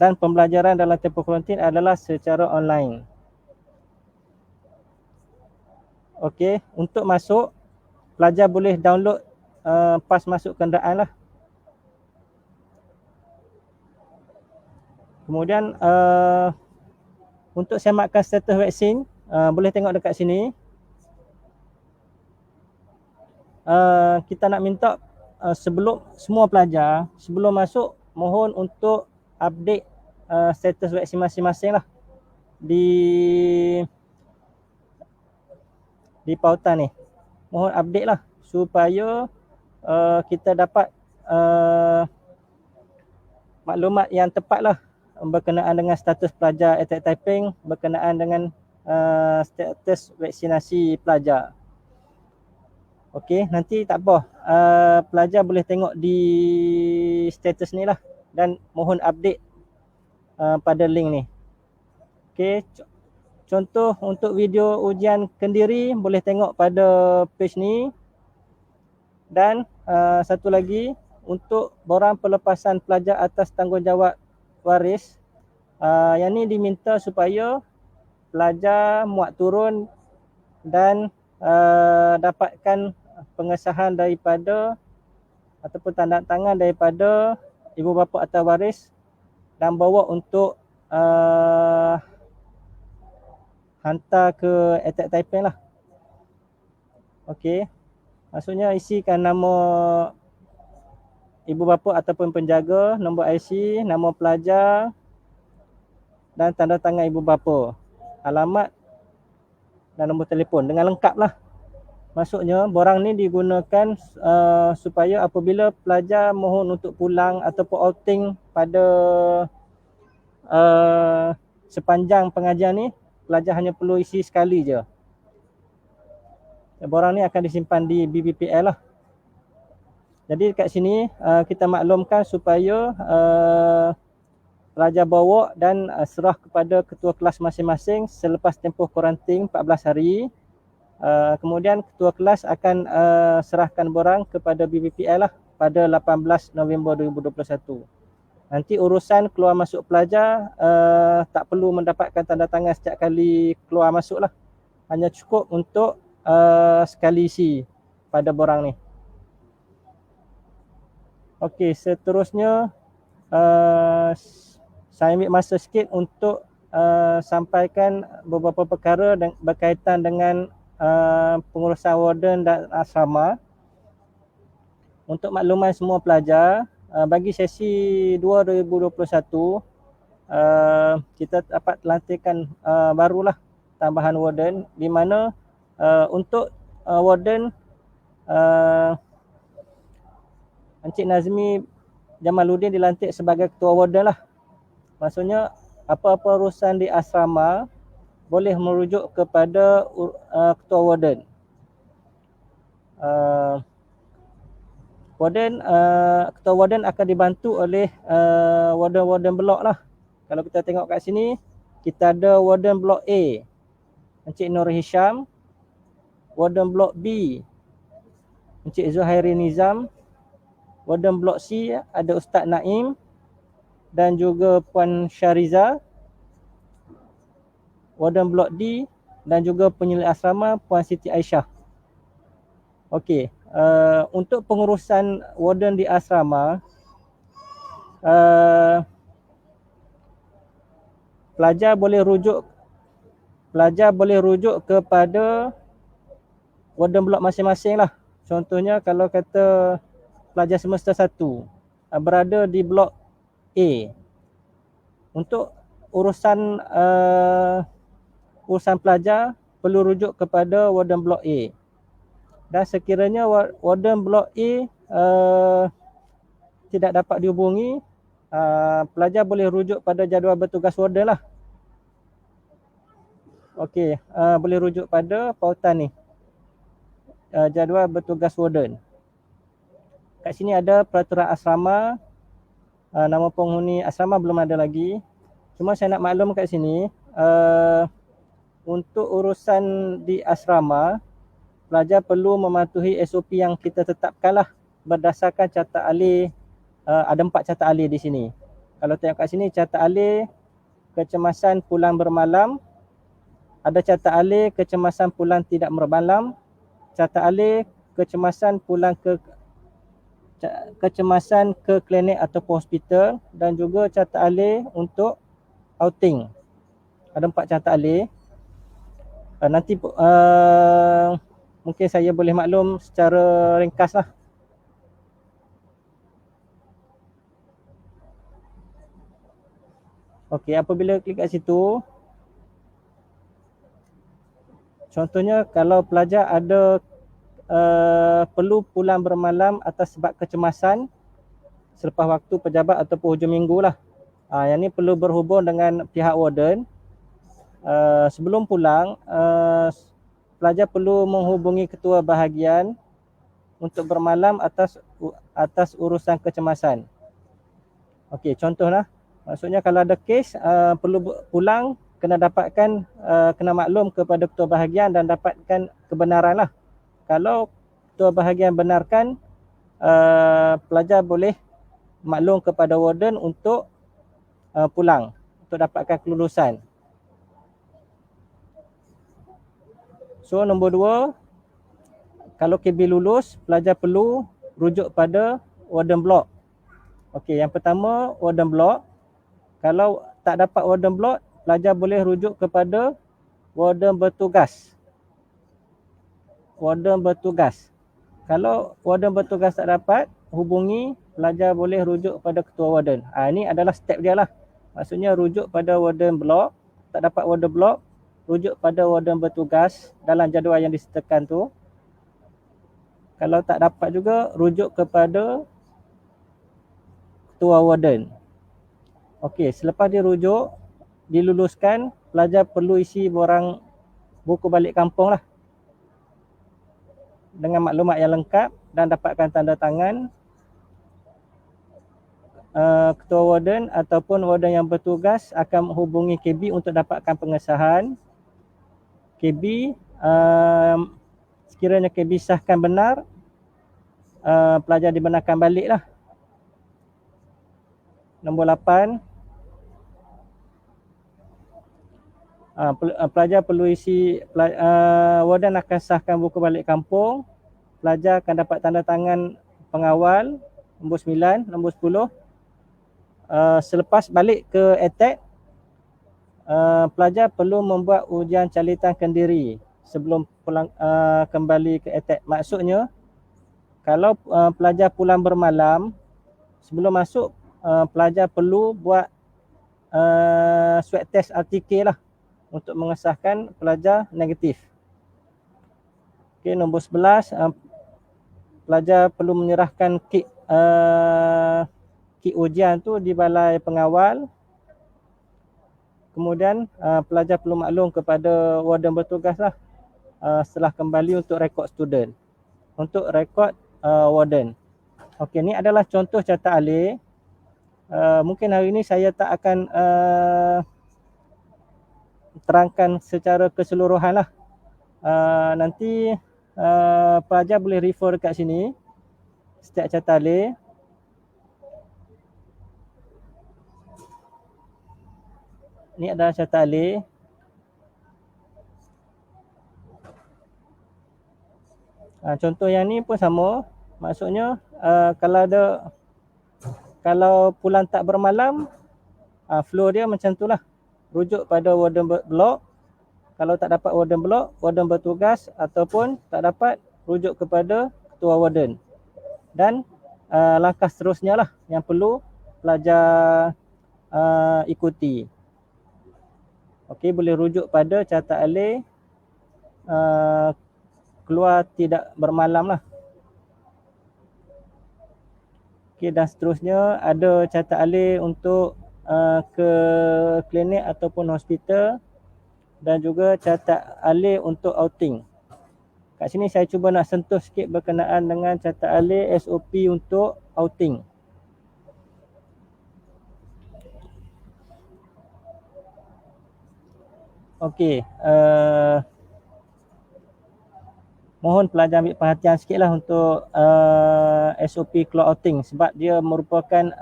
dan pembelajaran dalam tempoh kuarantin adalah secara online. Okey, untuk masuk, pelajar boleh download pas masuk kenderaan lah. Kemudian untuk semakan status vaksin, boleh tengok dekat sini. Kita nak minta semua pelajar sebelum masuk mohon untuk update status vaksin masing-masing lah di pautan ni. Mohon update lah supaya kita dapat maklumat yang tepat lah berkenaan dengan status pelajar ETAK Taiping, berkenaan dengan status vaksinasi pelajar. Okey, nanti tak apa, pelajar boleh tengok di status ni lah dan mohon update pada link ni. Okey, contoh untuk video ujian kendiri boleh tengok pada page ni. Dan satu lagi, untuk borang pelepasan pelajar atas tanggungjawab waris, yang ni diminta supaya pelajar muat turun dan dapatkan pengesahan daripada ataupun tanda tangan daripada ibu bapa atau waris dan bawa untuk hantar ke ETAK Taiping lah. Okey, maksudnya isikan nama ibu bapa ataupun penjaga, nombor IC, nama pelajar dan tanda tangan ibu bapa, alamat dan nombor telefon dengan lengkap lah. Maksudnya borang ni digunakan supaya apabila pelajar mohon untuk pulang ataupun outing pada sepanjang pengajian ni, pelajar hanya perlu isi sekali je. Borang ni akan disimpan di BBPL lah. Jadi dekat sini kita maklumkan supaya pelajar bawa dan serah kepada ketua kelas masing-masing selepas tempoh kuarantin 14 hari. Kemudian ketua kelas akan serahkan borang kepada BBPL lah pada 18 November 2021. Nanti urusan keluar masuk pelajar tak perlu mendapatkan tanda tangan setiap kali keluar masuk lah. Hanya cukup untuk sekali isi pada borang ni. Okey, seterusnya saya ambil masa sikit untuk sampaikan beberapa perkara berkaitan dengan pengurusan warden dan asrama. Untuk makluman semua pelajar, bagi sesi 2 2021, kita dapat lantikan barulah tambahan warden, di mana untuk warden Encik Nazmi Jamaluddin dilantik sebagai ketua warden lah. Maksudnya apa-apa urusan di asrama boleh merujuk kepada ketua warden. Ketua warden akan dibantu oleh warden-warden blok lah. Kalau kita tengok kat sini, kita ada warden blok A, Encik Nur Hisham. Warden blok B, Encik Zuhairi Nizam. Warden blok C ada Ustaz Naim dan juga Puan Syariza. Warden blok D dan juga penyelidik asrama Puan Siti Aisyah. Okey, untuk pengurusan warden di asrama, pelajar boleh rujuk kepada warden blok masing-masing lah. Contohnya kalau kata pelajar semester 1 berada di blok A, untuk urusan pelajar perlu rujuk kepada warden blok A. Dan sekiranya warden blok A tidak dapat dihubungi, pelajar boleh rujuk pada jadual bertugas warden lah. Okey, boleh rujuk pada pautan ni, jadual bertugas warden. Kat sini ada peraturan asrama, nama penghuni asrama belum ada lagi. Cuma saya nak maklum kat sini, untuk urusan di asrama, pelajar perlu mematuhi SOP yang kita tetapkan lah berdasarkan carta alih. Ada 4 carta alih di sini. Kalau tengok kat sini, carta alih kecemasan pulang bermalam, ada carta alih kecemasan pulang tidak bermalam, carta alih kecemasan ke klinik atau hospital, dan juga carta alih untuk outing. Ada 4 carta alih. Nanti mungkin saya boleh maklum secara ringkas lah. Okey, apabila klik kat situ, contohnya kalau pelajar ada perlu pulang bermalam atas sebab kecemasan selepas waktu pejabat ataupun hujung minggu lah. Yang ni perlu berhubung dengan pihak warden. Sebelum pulang, pelajar perlu menghubungi ketua bahagian untuk bermalam atas urusan kecemasan. Okey, contohlah. Maksudnya kalau ada kes perlu pulang, kena maklum kepada ketua bahagian dan dapatkan kebenaran lah. Kalau ketua bahagian benarkan, pelajar boleh maklum kepada warden untuk pulang, untuk dapatkan kelulusan. So nombor 2, kalau KB lulus, pelajar perlu rujuk pada warden blok. Okey, yang pertama warden blok. Kalau tak dapat warden blok, pelajar boleh rujuk kepada warden bertugas. Warden bertugas. Kalau warden bertugas tak dapat hubungi, pelajar boleh rujuk pada ketua warden. Ini adalah step dia lah. Maksudnya rujuk pada warden blok, tak dapat warden blok, rujuk pada warden bertugas dalam jadual yang disertakan tu. Kalau tak dapat juga, rujuk kepada ketua warden. Okey, selepas dirujuk, diluluskan, pelajar perlu isi borang buku balik kampung lah, dengan maklumat yang lengkap dan dapatkan tanda tangan ketua warden ataupun warden yang bertugas akan menghubungi KB untuk dapatkan pengesahan. KB, sekiranya KB sahkan benar, pelajar dibenarkan balik lah. Nombor 8, pelajar perlu isi, warden akan sahkan buku balik kampung. Pelajar akan dapat tanda tangan pengawal. Nombor 9, nombor 10. Selepas balik ke ATAC, pelajar perlu membuat ujian calitan kendiri sebelum pulang, kembali ke ATAC. Maksudnya, kalau pelajar pulang bermalam, sebelum masuk, pelajar perlu buat swab test RTK lah untuk mengesahkan pelajar negatif. Okey, nombor 11, pelajar perlu menyerahkan kit ujian tu di balai pengawal. Kemudian pelajar perlu maklum kepada warden bertugas lah setelah kembali untuk rekod student, untuk rekod warden. Okey, ni adalah contoh catat alih. Mungkin hari ini saya tak akan terangkan secara keseluruhan lah. Nanti pelajar boleh refer dekat sini setiap catat alih. Ni adalah catat alih. Contoh yang ni pun sama. Maksudnya kalau pulang tak bermalam, flow dia macam tu lah. Rujuk pada warden blok. Kalau tak dapat warden blok, warden bertugas, ataupun tak dapat, rujuk kepada ketua warden. Dan langkah seterusnya lah yang perlu pelajar ikuti. Okey, boleh rujuk pada catat alih keluar tidak bermalam lah. Okey, dan seterusnya ada catat alih untuk ke klinik ataupun hospital, dan juga catat alih untuk outing. Kat sini saya cuba nak sentuh sikit berkenaan dengan catat alih SOP untuk outing. Okey, mohon pelajar ambil perhatian sikit lah untuk SOP keluar outing, sebab dia merupakan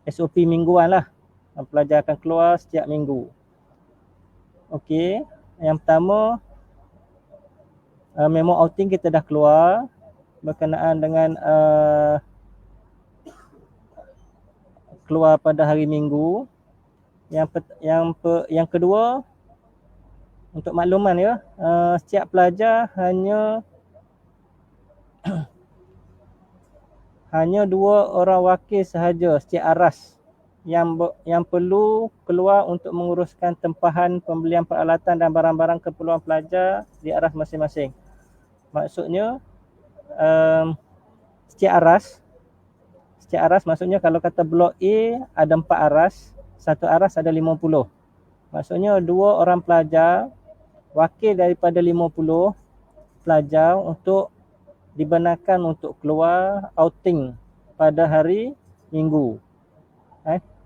SOP mingguan lah. Pelajar akan keluar setiap minggu. Okey, yang pertama, memo outing kita dah keluar berkenaan dengan keluar pada hari Minggu. Yang kedua, untuk makluman ya, setiap pelajar hanya 2 orang wakil sahaja setiap aras yang perlu keluar untuk menguruskan tempahan pembelian peralatan dan barang-barang keperluan pelajar di aras masing-masing. Maksudnya setiap aras maksudnya, kalau kata blok A ada 4 aras, satu aras ada 50. Maksudnya 2 orang pelajar wakil daripada 50 pelajar untuk dibenarkan untuk keluar outing pada hari Minggu.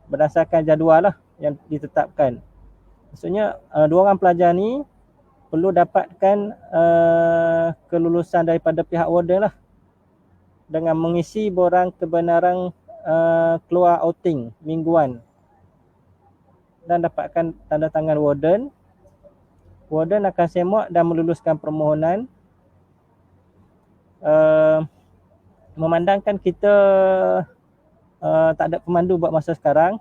Berdasarkan jadual lah yang ditetapkan. Maksudnya 2 orang pelajar ni perlu dapatkan kelulusan daripada pihak warden lah, dengan mengisi borang kebenaran keluar outing mingguan, dan dapatkan tanda tangan warden. Warden akan semak dan meluluskan permohonan. Memandangkan kita tak ada pemandu buat masa sekarang,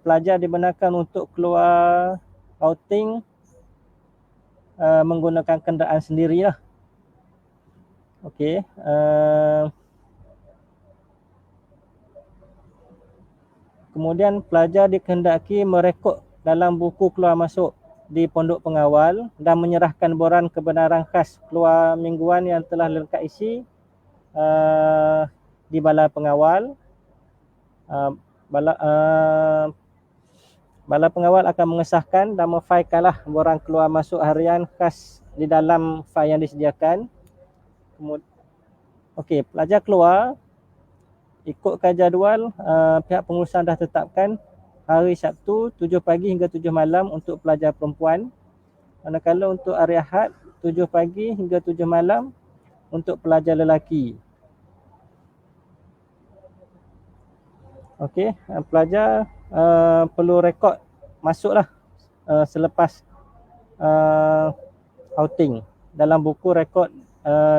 pelajar dibenarkan untuk keluar outing menggunakan kenderaan sendirilah. Okey, kemudian pelajar dikehendaki merekod dalam buku keluar masuk di pondok pengawal dan menyerahkan borang kebenaran khas keluar mingguan yang telah lengkap isi di balai pengawal. Balai pengawal akan mengesahkan dan memfailkanlah borang keluar masuk harian khas di dalam fail yang disediakan. Okey, pelajar keluar ikutkan jadual pihak pengurusan dah tetapkan hari Sabtu 7 pagi hingga 7 malam untuk pelajar perempuan. Manakala untuk hari Ahad 7 pagi hingga 7 malam untuk pelajar lelaki. Okey, pelajar perlu rekod masuklah selepas outing dalam buku rekod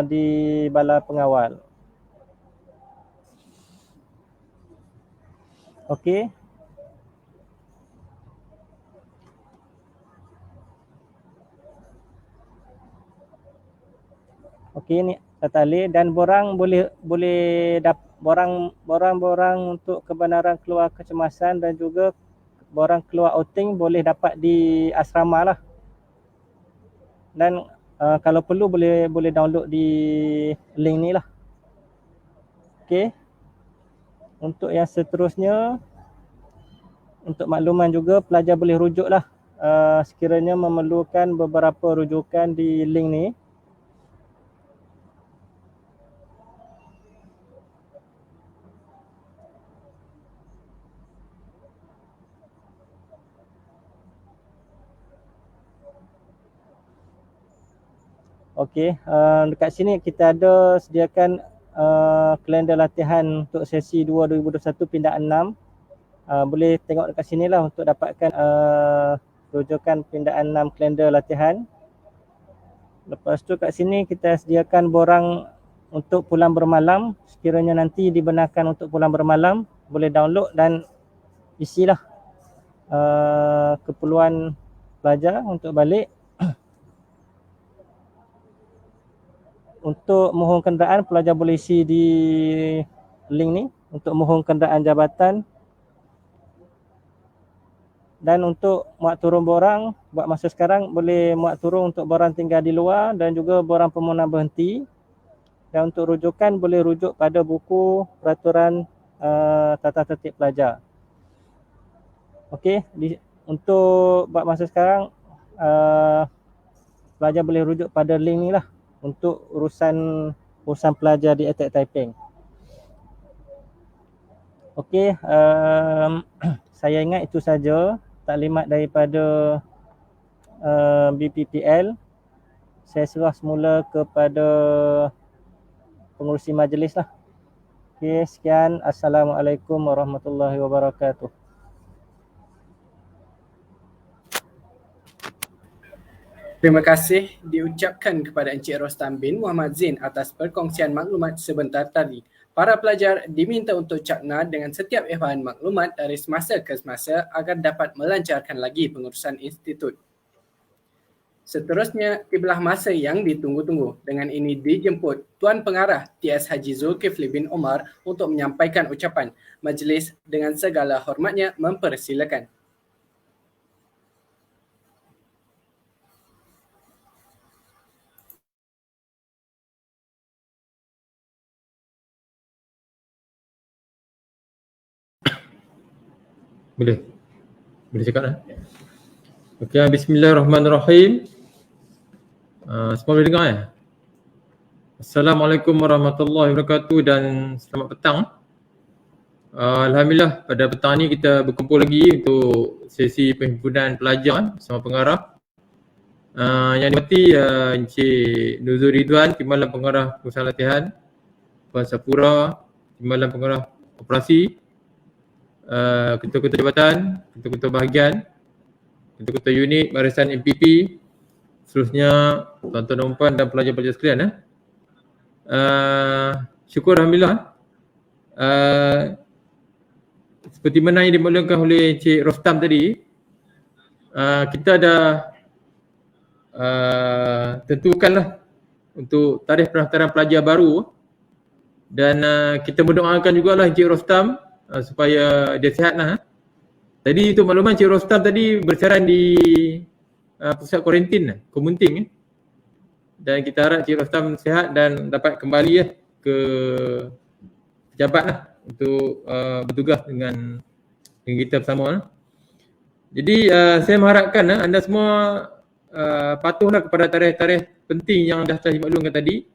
di Balai Pengawal. Okey. Okey, ni kata Ali, dan borang boleh borang untuk kebenaran keluar kecemasan dan juga borang keluar outing boleh dapat di asrama lah. Dan kalau perlu boleh download di link ni lah. Okey. Untuk yang seterusnya, untuk makluman juga, pelajar boleh rujuk lah sekiranya memerlukan beberapa rujukan di link ni. Okey, dekat sini kita ada sediakan kalender latihan untuk sesi 2 2021 pindaan 6. Boleh tengok dekat sini lah untuk dapatkan rujukan pindaan 6 kalender latihan. Lepas tu kat sini kita sediakan borang untuk pulang bermalam. Sekiranya nanti dibenarkan untuk pulang bermalam, boleh download dan isilah keperluan pelajar untuk balik. Untuk mohon kenderaan, pelajar boleh isi di link ni untuk mohon kenderaan jabatan. Dan untuk muat turun borang, buat masa sekarang boleh muat turun untuk borang tinggal di luar dan juga borang permohonan berhenti. Dan untuk rujukan boleh rujuk pada buku peraturan tata tertib pelajar. Okey, untuk buat masa sekarang pelajar boleh rujuk pada link ni lah untuk urusan pelajar di ETH Taiping. Okey, saya ingat itu saja taklimat daripada BPPL. Saya serah semula kepada pengurusi majlis lah. Okey, sekian. Assalamualaikum warahmatullahi wabarakatuh. Terima kasih diucapkan kepada Encik Rostam bin Muhammad Zain atas perkongsian maklumat sebentar tadi. Para pelajar diminta untuk cakna dengan setiap bahan maklumat dari semasa ke semasa agar dapat melancarkan lagi pengurusan institut. Seterusnya, tibalah masa yang ditunggu-tunggu. Dengan ini dijemput Tuan Pengarah TS Haji Zulkifli bin Omar untuk menyampaikan ucapan. Majlis dengan segala hormatnya mempersilakan. Boleh cakap dah. Okey, bismillahirrahmanirrahim. Semua boleh dengar ya? Assalamualaikum warahmatullahi wabarakatuh dan selamat petang. Alhamdulillah pada petang ni kita berkumpul lagi untuk sesi perhimpunan pelajar bersama pengarah. Yang dimati Encik Nuzul Ridwan, Timbalan Pengarah Pusat Latihan, Puan Sapura, Timbalan Pengarah Operasi, ketua-ketua jabatan, ketua-ketua bahagian, ketua-ketua unit barisan MPP, seterusnya tuan-tuan dan puan dan pelajar-pelajar sekalian. Syukur Alhamdulillah. Seperti mana yang dimaklumkan oleh Encik Rostam tadi, kita dah tentukanlah untuk tarikh pendaftaran pelajar baru dan kita mendoakan jugalah Encik Rostam supaya dia sihat lah. Tadi untuk makluman, Encik Rostam tadi bersiaran di pusat kuarantin Kemunting dan kita harap Encik Rostam sihat dan dapat kembali ke pejabat lah untuk bertugas dengan kita bersama. Jadi saya mengharapkan anda semua patuhlah kepada tarikh-tarikh penting yang dah dimaklumkan tadi,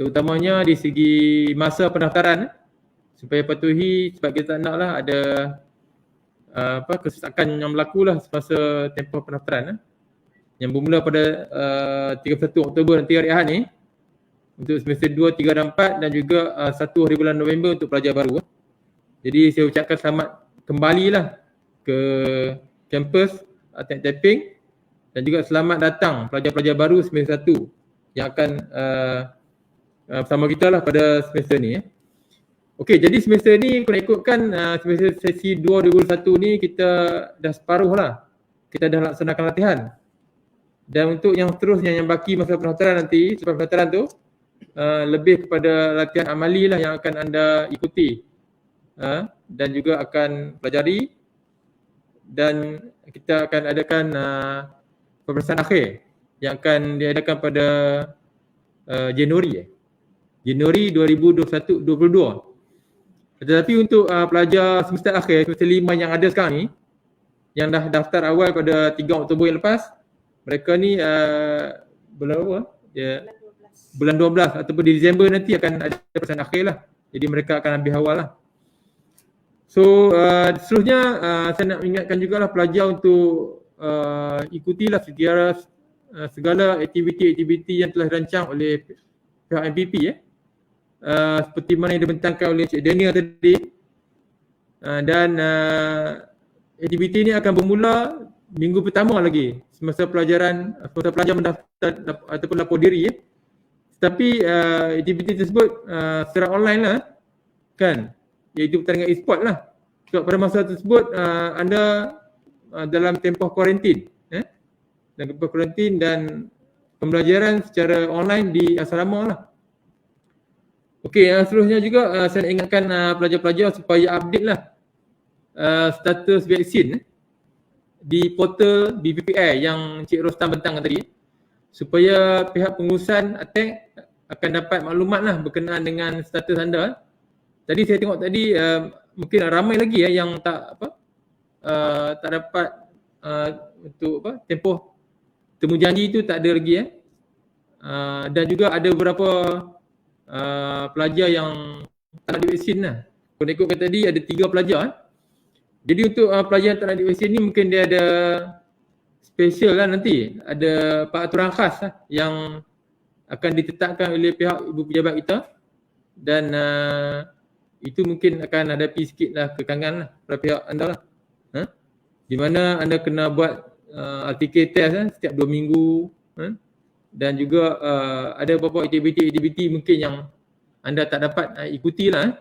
terutamanya di segi masa pendaftaran, supaya patuhi sebab kita tak naklah ada kesesakan yang berlaku lah semasa tempoh pendaftaran yang bermula pada 31 Oktober nanti hari Ahad ni untuk semester 2, 3 dan 4 dan juga 1 hari bulan November untuk pelajar baru. Jadi saya ucapkan selamat kembalilah ke kampus Teknik Taiping dan juga selamat datang pelajar-pelajar baru semester 1 yang akan bersama kita lah pada semester ni. Okey, jadi semester ni kalau ikutkan semester sesi 2 2021 ni kita dah separuh lah. Kita dah laksanakan latihan. Dan untuk yang seterusnya yang baki masa pendaftaran nanti, selepas pendaftaran tu lebih kepada latihan amali lah yang akan anda ikuti. Dan juga akan pelajari dan kita akan adakan peperiksaan akhir yang akan diadakan pada Januari 2021-22. Tetapi untuk pelajar semester akhir, semester 5 yang ada sekarang ni, yang dah daftar awal pada 3 Oktober yang lepas, mereka ni bulan apa? Bulan 12 ataupun di Disember nanti akan ada peperiksaan akhir lah. Jadi mereka akan ambil awal lah. So seterusnya saya nak ingatkan jugalah pelajar untuk ikutilah segala aktiviti-aktiviti yang telah dirancang oleh pihak MPP seperti mana yang dibentangkan oleh Cik Daniel tadi. Dan aktiviti ini akan bermula minggu pertama lagi semasa pelajar mendaftar ataupun lapor diri. Tetapi aktiviti tersebut secara online lah kan, iaitu pertandingan e-sport lah. Sebab pada masa tersebut anda dalam tempoh kuarantin dan pembelajaran secara online di asrama lah. Okey, seterusnya juga saya nak ingatkan pelajar-pelajar supaya update lah status vaksin di portal BPPI yang Cik Rostam bentangkan tadi, supaya pihak pengurusan ATEK akan dapat maklumat lah berkenaan dengan status anda. Tadi saya tengok tadi mungkin ramai lagi yang tak dapat untuk tempoh temu janji itu tak ada lagi dan juga ada beberapa pelajar yang tak nak divaksin lah. Kalau ikutkan tadi ada 3 pelajar. Jadi untuk pelajar yang tak nak divaksin ni mungkin dia ada special lah nanti. Ada peraturan khas lah yang akan ditetapkan oleh pihak ibu pejabat kita dan itu mungkin akan hadapi sikit lah kekangan lah pada pihak anda lah. Di mana anda kena buat RTK test setiap 2 minggu dan juga ada beberapa aktiviti mungkin yang anda tak dapat ikuti lah.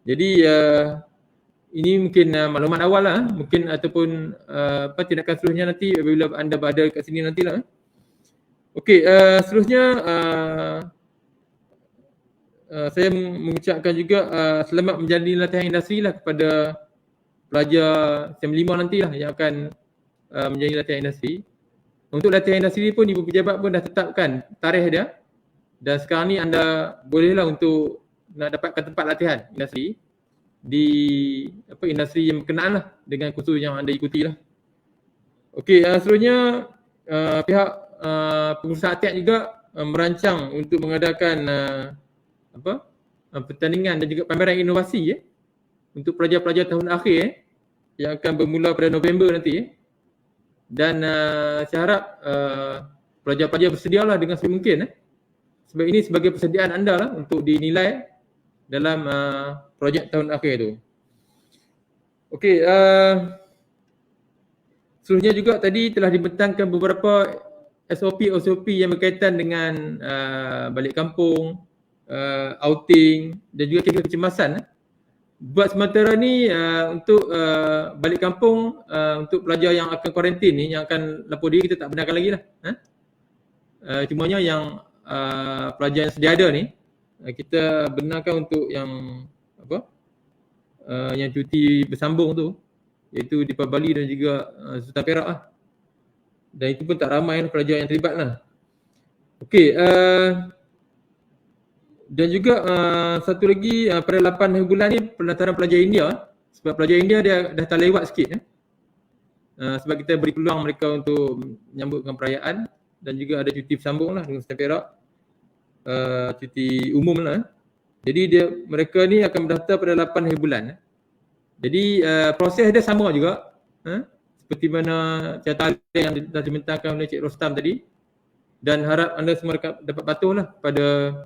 Jadi ini mungkin maklumat awal lah mungkin ataupun tindakan seterusnya nanti apabila anda berada kat sini nantilah. Okey, seterusnya saya mengucapkan juga selamat menjalani latihan industri lah kepada pelajar SEM 5 nantilah yang akan menjalani latihan industri. Untuk latihan industri pun ibu pejabat pun dah tetapkan tarikh dia dan sekarang ni anda bolehlah untuk nak dapatkan tempat latihan industri di industri yang berkenaan lah dengan kursus yang anda ikuti lah. Okey, seterusnya pihak pengurusan ATEK juga merancang untuk mengadakan pertandingan dan juga pameran inovasi untuk pelajar-pelajar tahun akhir yang akan bermula pada November nanti dan saya harap pelajar-pelajar bersedialah dengan semungkin sebab ini sebagai persediaan anda lah untuk dinilai dalam projek tahun akhir tu. Okey, seterusnya juga tadi telah dibentangkan beberapa SOP yang berkaitan dengan balik kampung, outing dan juga kira kecemasan. Buat sementara ni untuk balik kampung untuk pelajar yang akan kuarantin ni, yang akan lapor diri, kita tak benarkan lagi lah. Cumanya yang pelajar yang sedia ada ni kita benarkan untuk yang yang cuti bersambung tu, iaitu di Bali dan juga Sultan Perak lah. Dan itu pun tak ramai pelajar yang terlibat lah. Okey, dan juga satu lagi pada 8 hari bulan ni pendaftaran pelajar India. Sebab pelajar India dia dah terlewat sikit sebab kita beri peluang mereka untuk menyambutkan perayaan dan juga ada cuti bersambung lah dengan Sultan Perak, cuti umum lah. Jadi mereka ni akan mendaftar pada 8 hari bulan. Jadi proses dia sama juga seperti mana catatan yang dah dibentangkan oleh Cik Rostam tadi, dan harap anda semua dapat patuh lah pada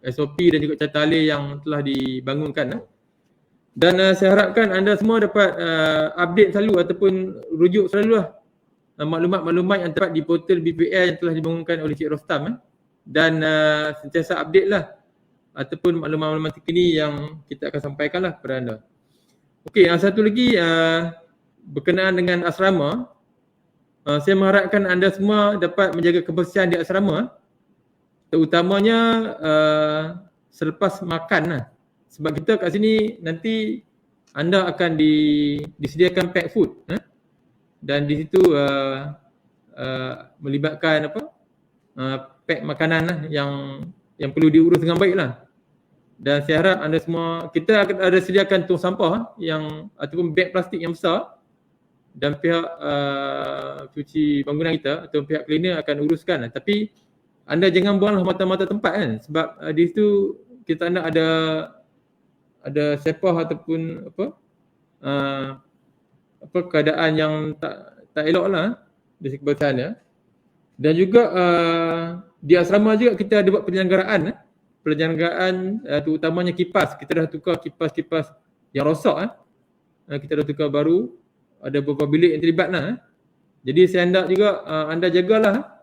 SOP dan juga catatan yang telah dibangunkan. Dan saya harapkan anda semua dapat update selalu ataupun rujuk selalulah maklumat-maklumat yang terdapat di portal BPL yang telah dibangunkan oleh Cik Rostam dan sentiasa update lah ataupun maklumat-maklumat terkini yang kita akan sampaikan lah kepada anda. Okey, yang satu lagi berkenaan dengan asrama, saya mengharapkan anda semua dapat menjaga kebersihan di asrama, terutamanya selepas makan lah. Sebab kita kat sini nanti anda akan disediakan pack food dan di situ melibatkan pack makanan lah yang perlu diurus dengan baik lah. Dan saya harap anda semua, kita akan ada sediakan tong sampah yang ataupun beg plastik yang besar dan pihak cuci bangunan kita atau pihak cleaner akan uruskan. Tapi anda jangan buanglah mata-mata tempat kan, sebab di situ kita nak ada sepah ataupun keadaan yang tak elok lah di segi kebersihan ya. Dan juga di asrama juga kita ada buat penyelenggaraan terutamanya kipas. Kita dah tukar kipas-kipas yang rosak kita dah tukar baru, ada beberapa bilik yang terlibat lah. Jadi saya hendak juga anda jagalah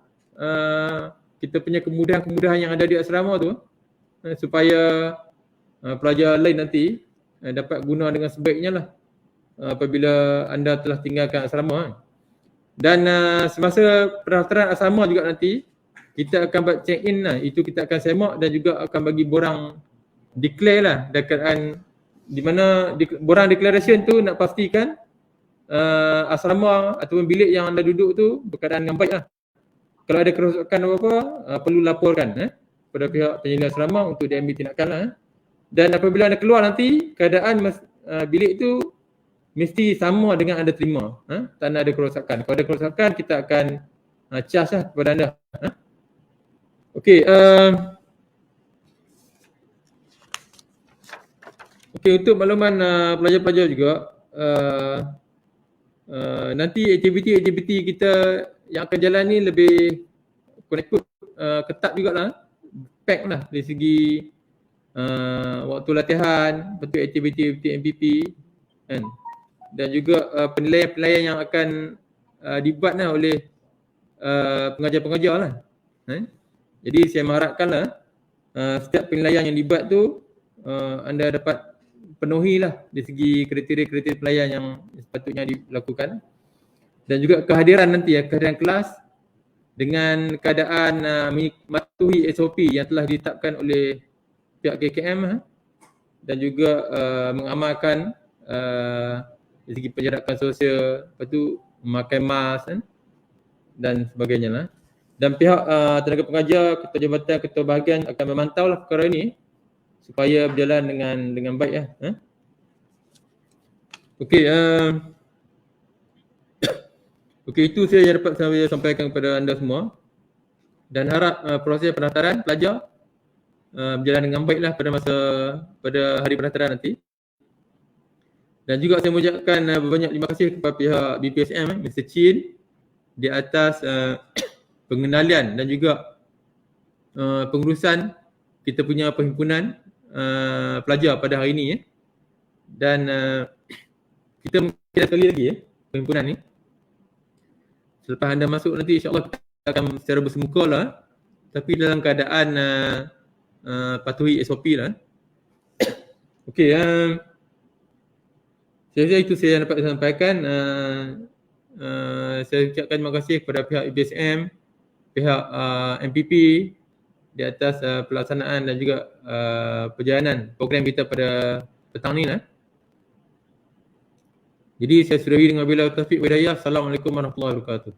kita punya kemudahan-kemudahan yang ada di asrama tu supaya pelajar lain nanti dapat guna dengan sebaiknya lah apabila anda telah tinggalkan asrama. Dan semasa pendaftaran asrama juga nanti kita akan buat check in lah, itu kita akan semak dan juga akan bagi borang declare lah dekat di mana borang declaration tu nak pastikan asrama ataupun bilik yang anda duduk tu berkeadaan yang baik lah. Kalau ada kerosakan apa-apa perlu laporkan kepada pihak penyelia asrama untuk diambil tindakan lah. Dan apabila anda keluar nanti, keadaan bilik itu mesti sama dengan anda terima. Tak ada kerosakan. Kalau ada kerosakan, kita akan charge lah kepada anda. Okey, untuk makluman pelajar-pelajar juga, nanti aktiviti-aktiviti kita yang akan jalan ni lebih ketat jugalah, pack lah dari segi waktu latihan, betul aktiviti-aktiviti MPP kan. Dan juga penilaian-penilaian yang akan dibuat lah oleh pengajar-pengajar lah. Jadi saya mengharapkanlah setiap penilaian yang dibuat tu anda dapat penuhilah dari segi kriteria-kriteria penilaian yang sepatutnya dilakukan. Dan juga kehadiran nanti kehadiran kelas dengan keadaan mematuhi SOP yang telah ditetapkan oleh pihak KKM dan juga mengamalkan dari segi penjarakan sosial, lepas tu memakai mask dan sebagainya lah. Dan pihak tenaga pengajar, ketua jabatan, ketua bahagian akan memantau lah perkara ini supaya berjalan dengan baik lah. Okey, itu saya dapat saya sampaikan kepada anda semua dan harap proses pendaftaran pelajar berjalan dengan baiklah pada hari pendaftaran nanti. Dan juga saya mengucapkan banyak terima kasih kepada pihak BPSM, Mr. Chin, di atas pengendalian dan juga pengurusan kita punya perhimpunan pelajar pada hari ini. Dan kita mungkin sekali lagi perhimpunan ni. Selepas anda masuk nanti insya-Allah kita akan secara bersemuka lah, tapi dalam keadaan patuhi SOP lah. Okey, saya rasa itu saya dapat sampaikan. Saya ucapkan terima kasih kepada pihak BPSM, pihak MPP di atas pelaksanaan dan juga perjalanan program kita pada petang ni lah. Jadi saya sudahi dengan wabillahi taufiq wal hidayah. Assalamualaikum warahmatullahi wabarakatuh.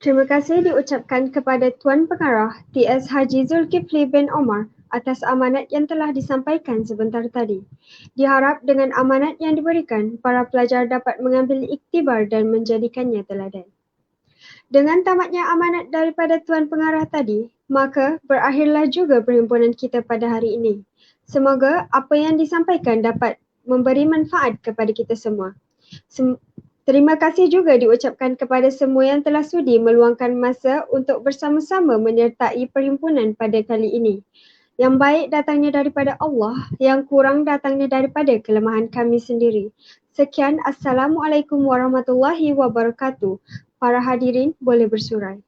Terima kasih diucapkan kepada Tuan Pengarah TS Haji Zulkifli bin Omar atas amanat yang telah disampaikan sebentar tadi. Diharap dengan amanat yang diberikan, para pelajar dapat mengambil iktibar dan menjadikannya teladan. Dengan tamatnya amanat daripada Tuan Pengarah tadi, maka berakhirlah juga perhimpunan kita pada hari ini. Semoga apa yang disampaikan dapat memberi manfaat kepada kita semua. Terima kasih juga diucapkan kepada semua yang telah sudi meluangkan masa untuk bersama-sama menyertai perhimpunan pada kali ini. Yang baik datangnya daripada Allah, yang kurang datangnya daripada kelemahan kami sendiri. Sekian, Assalamualaikum warahmatullahi wabarakatuh. Para hadirin boleh bersurai.